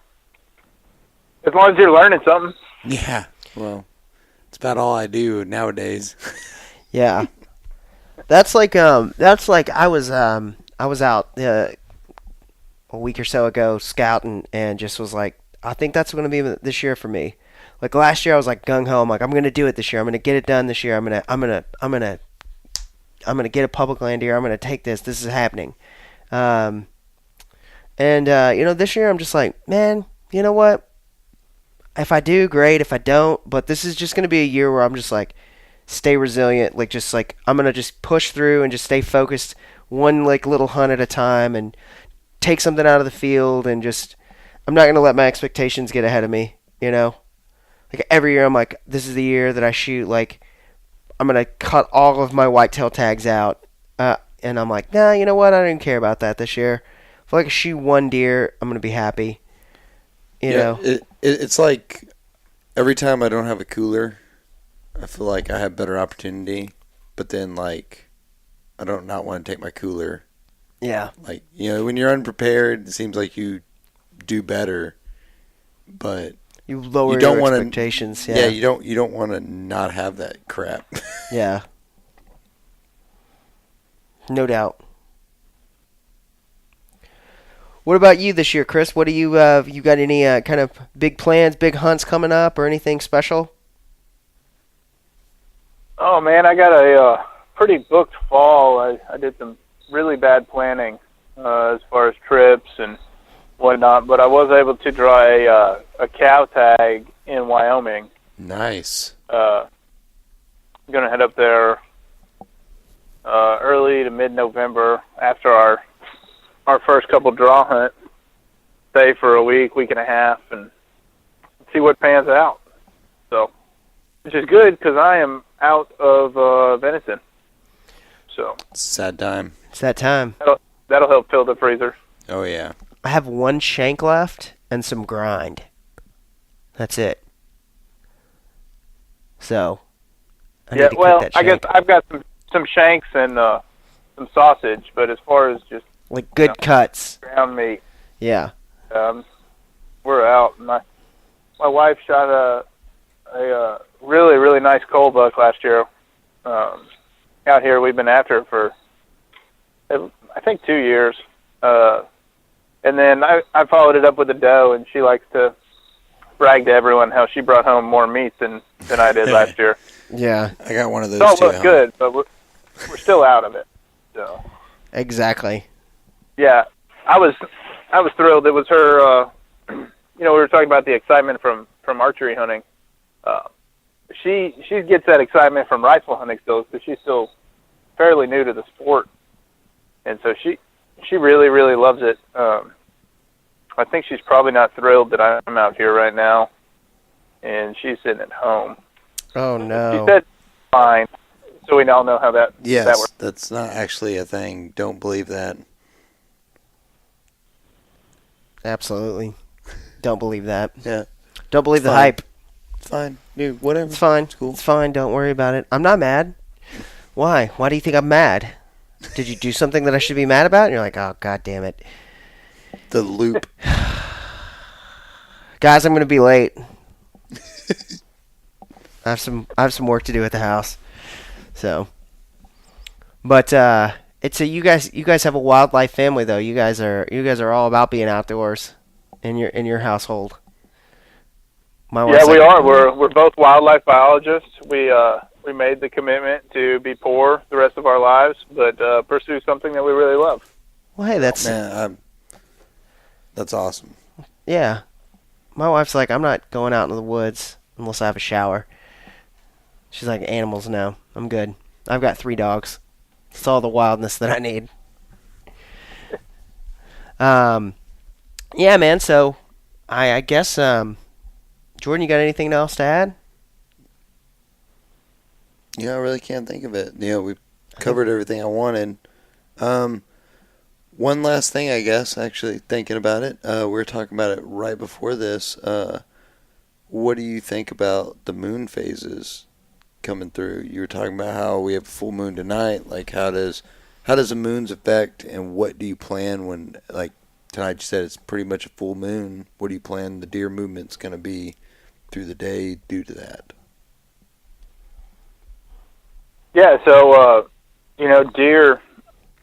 as long as you're learning something. Yeah. Well, it's about all I do nowadays. Yeah. That's like I was out a week or so ago scouting and just was like, I think that's going to be this year for me. Like last year, I was like gung ho. I'm like, I'm gonna do it this year. I'm gonna get it done this year. I'm gonna get a public land deer. I'm gonna take this. This is happening. This year I'm just like, man, you know what? If I do, great. If I don't, but this is just gonna be a year where I'm just like, stay resilient. Like just like I'm gonna just push through and just stay focused, one like little hunt at a time, and take something out of the field, and just I'm not gonna let my expectations get ahead of me. Like every year I'm like, this is the year that I shoot, like, I'm going to cut all of my whitetail tags out. And I'm like, nah, you know what? I don't even care about that this year. If I shoot one deer, I'm going to be happy. You know? It's like every time I don't have a cooler, I feel like I have better opportunity. But then, like, I don't not want to take my cooler. Yeah. Like, when you're unprepared, it seems like you do better. But... You lower your expectations. Yeah, you don't want to not have that crap. Yeah. No doubt. What about you this year, Chris? What do you got any kind of big plans, big hunts coming up, or anything special? Oh man, I got a pretty booked fall. I did some really bad planning as far as trips and whatnot, but I was able to draw a cow tag in Wyoming. Nice. I'm gonna head up there early to mid-November after our first couple draw hunt. Stay for a week and a half, and see what pans out. So, which is good because I am out of venison. So. It's a sad time. It's that time. That'll help fill the freezer. Oh yeah. I have one shank left and some grind. That's it. So, I need to cook that I guess shank. I've got some shanks and some sausage, but as far as just like good cuts, ground meat, yeah, we're out. My wife shot a really really nice coal buck last year. Out here, we've been after it for I think 2 years. And then I followed it up with a doe, and she likes to brag to everyone how she brought home more meat than I did last year. Yeah. I got one of those too. It too. looked good, but we're still out of it. So. Exactly. Yeah, I was thrilled. It was her. We were talking about the excitement from archery hunting. She gets that excitement from rifle hunting still, because she's still fairly new to the sport, and so she really, really loves it. I think she's probably not thrilled that I'm out here right now, and she's sitting at home. Oh, no. She said fine, so we all know how that works. That's not actually a thing. Don't believe that. Absolutely. Don't believe that. Yeah. Don't believe the hype. It's fine. Dude, whatever. It's fine. It's cool. It's fine. Don't worry about it. I'm not mad. Why? Why do you think I'm mad? Did you do something that I should be mad about? And you're like, oh, God damn it. The loop. Guys, I'm going to be late. I have some work to do at the house. So, but it's you guys have a wildlife family though. You guys are all about being outdoors in your household. Yeah, we are. We're both wildlife biologists. We made the commitment to be poor the rest of our lives, but pursue something that we really love. Well, hey, that's awesome. Yeah, my wife's like, I'm not going out into the woods unless I have a shower. She's like, animals, no, I'm good. I've got 3 dogs. It's all the wildness that I need. Yeah, man. So, I guess, Jordan, you got anything else to add? Yeah, I really can't think of it. We covered everything I wanted. One last thing, I guess, actually thinking about it. We were talking about it right before this. What do you think about the moon phases coming through? You were talking about how we have a full moon tonight. Like, how does the moons affect, and what do you plan when, like, tonight you said it's pretty much a full moon. What do you plan the deer movement's going to be through the day due to that? Yeah, so, deer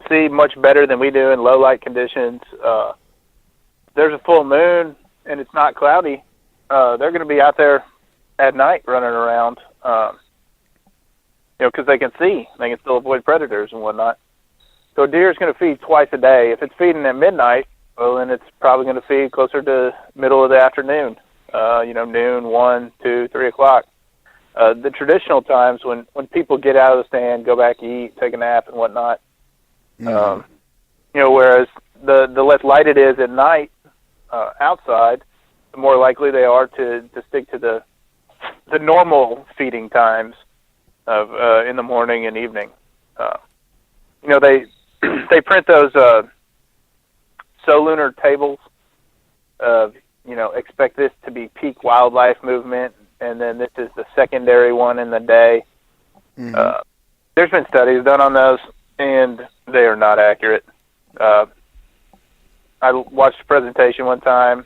see much better than we do in low light conditions. There's a full moon and it's not cloudy. They're going to be out there at night running around, because they can see. They can still avoid predators and whatnot. So deer is going to feed twice a day. If it's feeding at midnight, well, then it's probably going to feed closer to middle of the afternoon, noon, 1, 2, 3 o'clock. The traditional times when people get out of the stand, go back, eat, take a nap, and whatnot. Whereas the less light it is at night outside, the more likely they are to stick to the normal feeding times of in the morning and evening. They print those solunar tables of expect this to be peak wildlife movement, and then this is the secondary one in the day. There's been studies done on those, and they are not accurate. I watched a presentation one time,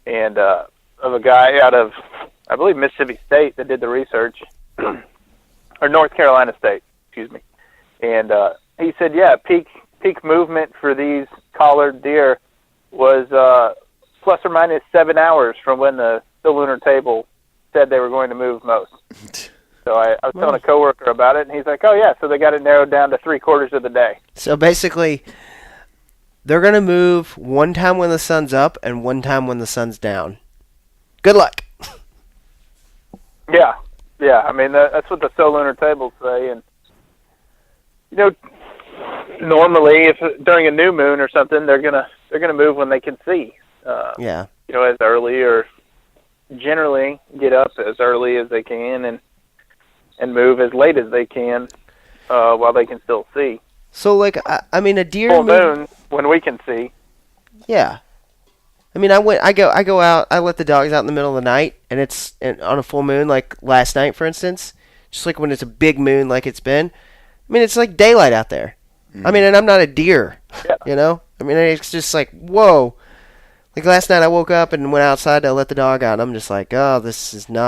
and of a guy out of, I believe, Mississippi State that did the research, or North Carolina State, excuse me. And he said, yeah, peak movement for these collared deer was plus or minus 7 hours from when the lunar table said they were going to move most. So I was telling a coworker about it, and he's like, oh, yeah, so they got it narrowed down to 3/4 of the day. So basically, they're going to move one time when the sun's up and one time when the sun's down. Good luck. Yeah. I mean, that's what the solunar tables say. And, normally, if during a new moon or something, they're gonna move when they can see. Yeah. As early, or generally get up as early as they can and move as late as they can while they can still see. So, like, I mean, a deer full moon when we can see. Yeah. I mean, I go out. I let the dogs out in the middle of the night, and it's on a full moon, like last night, for instance. Just like when it's a big moon, like it's been. I mean, it's like daylight out there. I mean, and I'm not a deer. Yeah. I mean, it's just like, whoa. Like last night, I woke up and went outside to let the dog out, and I'm just like, oh, this isn't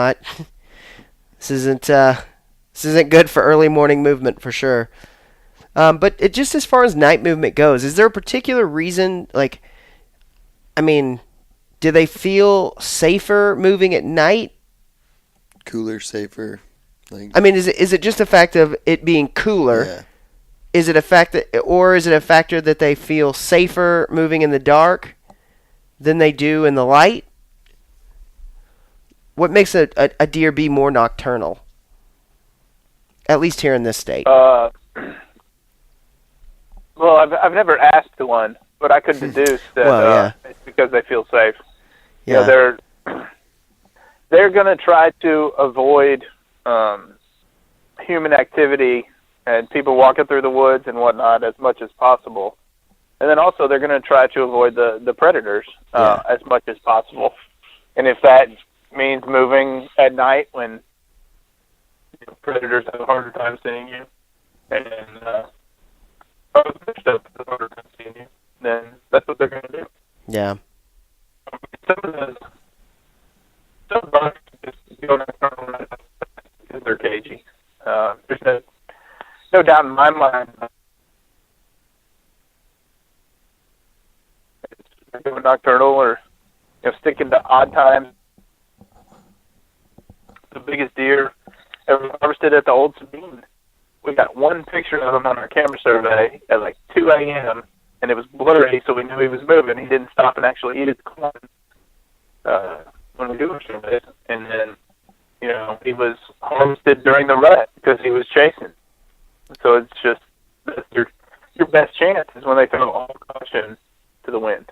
good for early morning movement for sure. But just as far as night movement goes, is there a particular reason, like, I mean, do they feel safer moving at night? Cooler, safer. I mean, is it just a fact of it being cooler? Yeah. Is it a factor that they feel safer moving in the dark than they do in the light? What makes a deer be more nocturnal? At least here in this state. Well, I've never asked one, but I could deduce that it's because they feel safe. Yeah. They're going to try to avoid human activity and people walking through the woods and whatnot as much as possible. And then also they're going to try to avoid the predators as much as possible. And if that means moving at night when predators have a harder time seeing you, and post their stuff to the motor continue, then that's what they're going to do. Yeah. Some bucks just go nocturnal right off because they're cagey. There's no doubt in my mind. It's going nocturnal or sticking to odd times. The biggest deer ever harvested at the Old Sabine. We got one picture of him on our camera survey at like 2 a.m. and it was blurry, so we knew he was moving. He didn't stop and actually eat his corn when we do our surveys. And then, he was harvested during the rut because he was chasing. So it's just your best chance is when they throw all caution to the wind.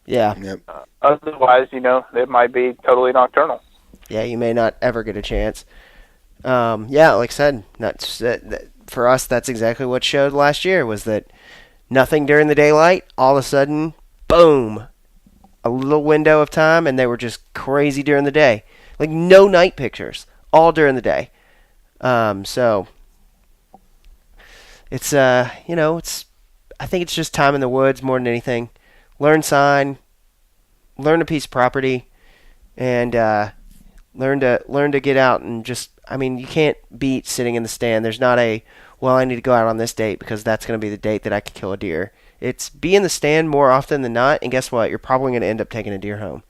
Yeah. Yep. Otherwise, they might be totally nocturnal. Yeah, you may not ever get a chance. Yeah, like I said, for us, that's exactly what showed last year, was that nothing during the daylight, all of a sudden, boom, a little window of time, and they were just crazy during the day. Like, no night pictures, all during the day. So, it's, I think it's just time in the woods more than anything. Learn sign, learn a piece of property, and learn to get out and just, you can't beat sitting in the stand. There's not I need to go out on this date because that's going to be the date that I can kill a deer. It's be in the stand more often than not, and guess what? You're probably going to end up taking a deer home.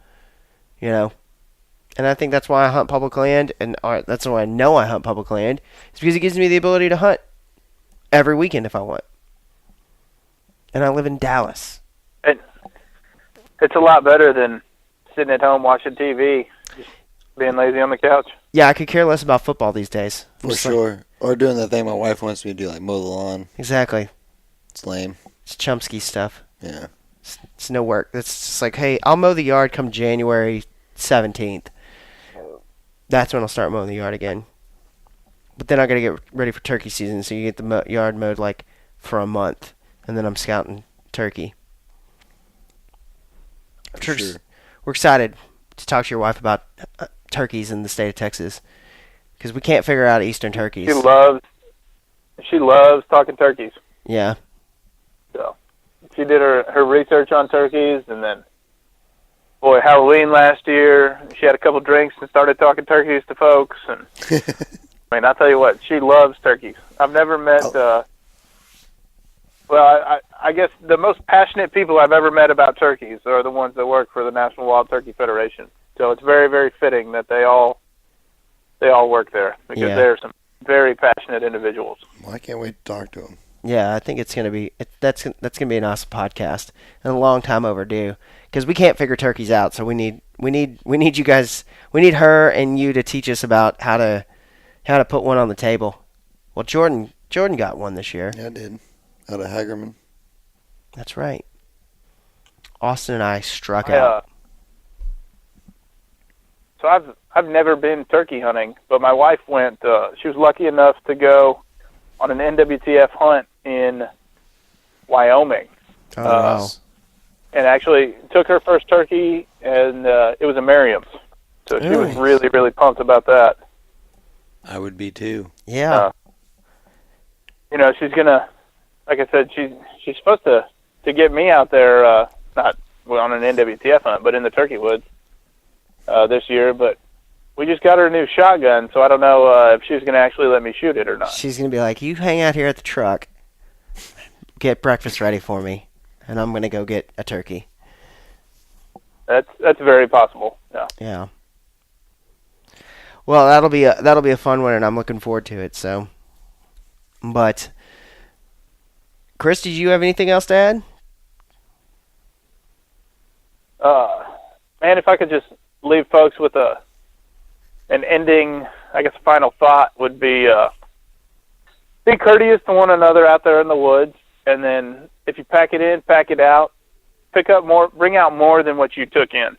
And I think that's why I hunt public land, and that's why I know I hunt public land. It's because it gives me the ability to hunt every weekend if I want. And I live in Dallas. It's a lot better than sitting at home watching TV, just being lazy on the couch. Yeah, I could care less about football these days. For sure. Or doing the thing my wife wants me to do, like mow the lawn. Exactly. It's lame. It's Chomsky stuff. Yeah. It's no work. It's just like, hey, I'll mow the yard come January 17th. That's when I'll start mowing the yard again. But then I got to get ready for turkey season, so you get the yard mowed like for a month, and then I'm scouting turkey. Sure. We're excited to talk to your wife about turkeys in the state of Texas because we can't figure out eastern turkeys. She loves talking turkeys. Yeah. So she did her research on turkeys, and then Halloween last year, she had a couple drinks and started talking turkeys to folks. And I'll tell you what, she loves turkeys. I've never met. I guess the most passionate people I've ever met about turkeys are the ones that work for the National Wild Turkey Federation. So it's very, very fitting that they all work there because they're some very passionate individuals. Well, I can't wait to talk to them. Yeah, I think it's gonna be that's gonna be an awesome podcast and a long time overdue because we can't figure turkeys out. So we need you guys. We need her and you to teach us about how to put one on the table. Well, Jordan got one this year. Yeah, I did. Out of Hagerman. That's right. Austin and I struck out. So I've never been turkey hunting, but my wife went. She was lucky enough to go on an NWTF hunt in Wyoming. Oh, wow. And actually took her first turkey, and it was a Merriam's. So she was really, really pumped about that. I would be too. Yeah. She's gonna, like I said, she's supposed to get me out there, not on an NWTF hunt, but in the turkey woods this year. But we just got her a new shotgun, so I don't know if she's gonna actually let me shoot it or not. She's gonna be like, "You hang out here at the truck, get breakfast ready for me, and I'm gonna go get a turkey." That's very possible. Yeah. Yeah. Well, that'll be a fun one, and I'm looking forward to it. So, but Chris, did you have anything else to add? Man, if I could just leave folks with an ending, I guess, final thought would be courteous to one another out there in the woods, and then if you pack it in, pack it out, pick up more, bring out more than what you took in.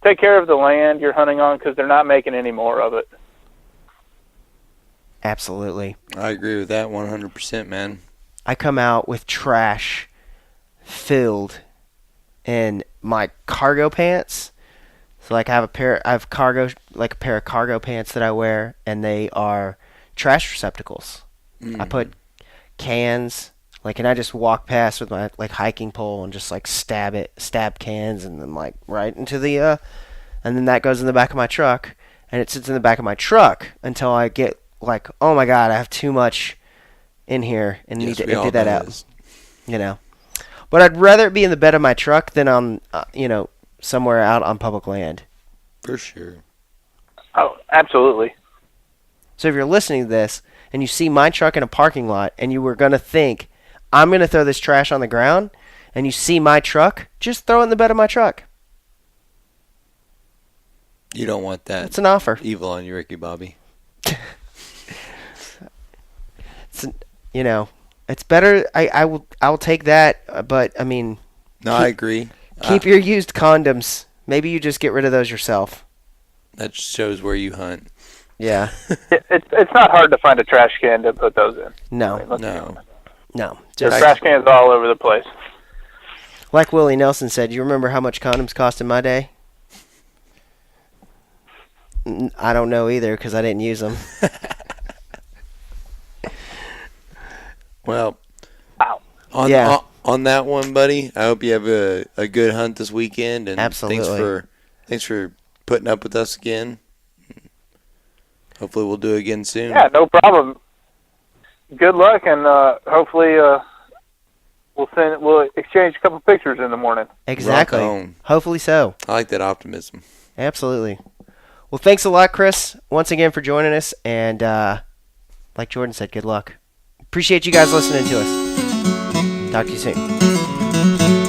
Take care of the land you're hunting on because they're not making any more of it. Absolutely. I agree with that 100%, man. I come out with trash filled in my cargo pants. So like I have a pair of cargo pants that I wear, and they are trash receptacles. I put cans, like, and I just walk past with my like hiking pole and just like stab cans, and then like right into the and then that goes in the back of my truck, and it sits in the back of my truck until I get like, oh my god, I have too much in here and need to empty that out. You know, but I'd rather it be in the bed of my truck than on somewhere out on public land. For sure. Oh, absolutely. So if you're listening to this and you see my truck in a parking lot and you were going to think, I'm going to throw this trash on the ground, and you see my truck, just throw it in the bed of my truck. You don't want that. It's an offer. Evil on you, Ricky Bobby. It's better. I'll take that, but I mean. No, I agree. Keep your used condoms. Maybe you just get rid of those yourself. That shows where you hunt. Yeah. It's not hard to find a trash can to put those in. No. There's trash cans all over the place. Like Willie Nelson said, you remember how much condoms cost in my day? I don't know either because I didn't use them. Well, wow. On that one, buddy, I hope you have a good hunt this weekend. And absolutely. Thanks for putting up with us again. Hopefully we'll do it again soon. Yeah, no problem. Good luck, and hopefully we'll exchange a couple pictures in the morning. Exactly. Hopefully so. I like that optimism. Absolutely. Well, thanks a lot, Chris, once again for joining us. And like Jordan said, good luck. Appreciate you guys listening to us. Talk to you soon.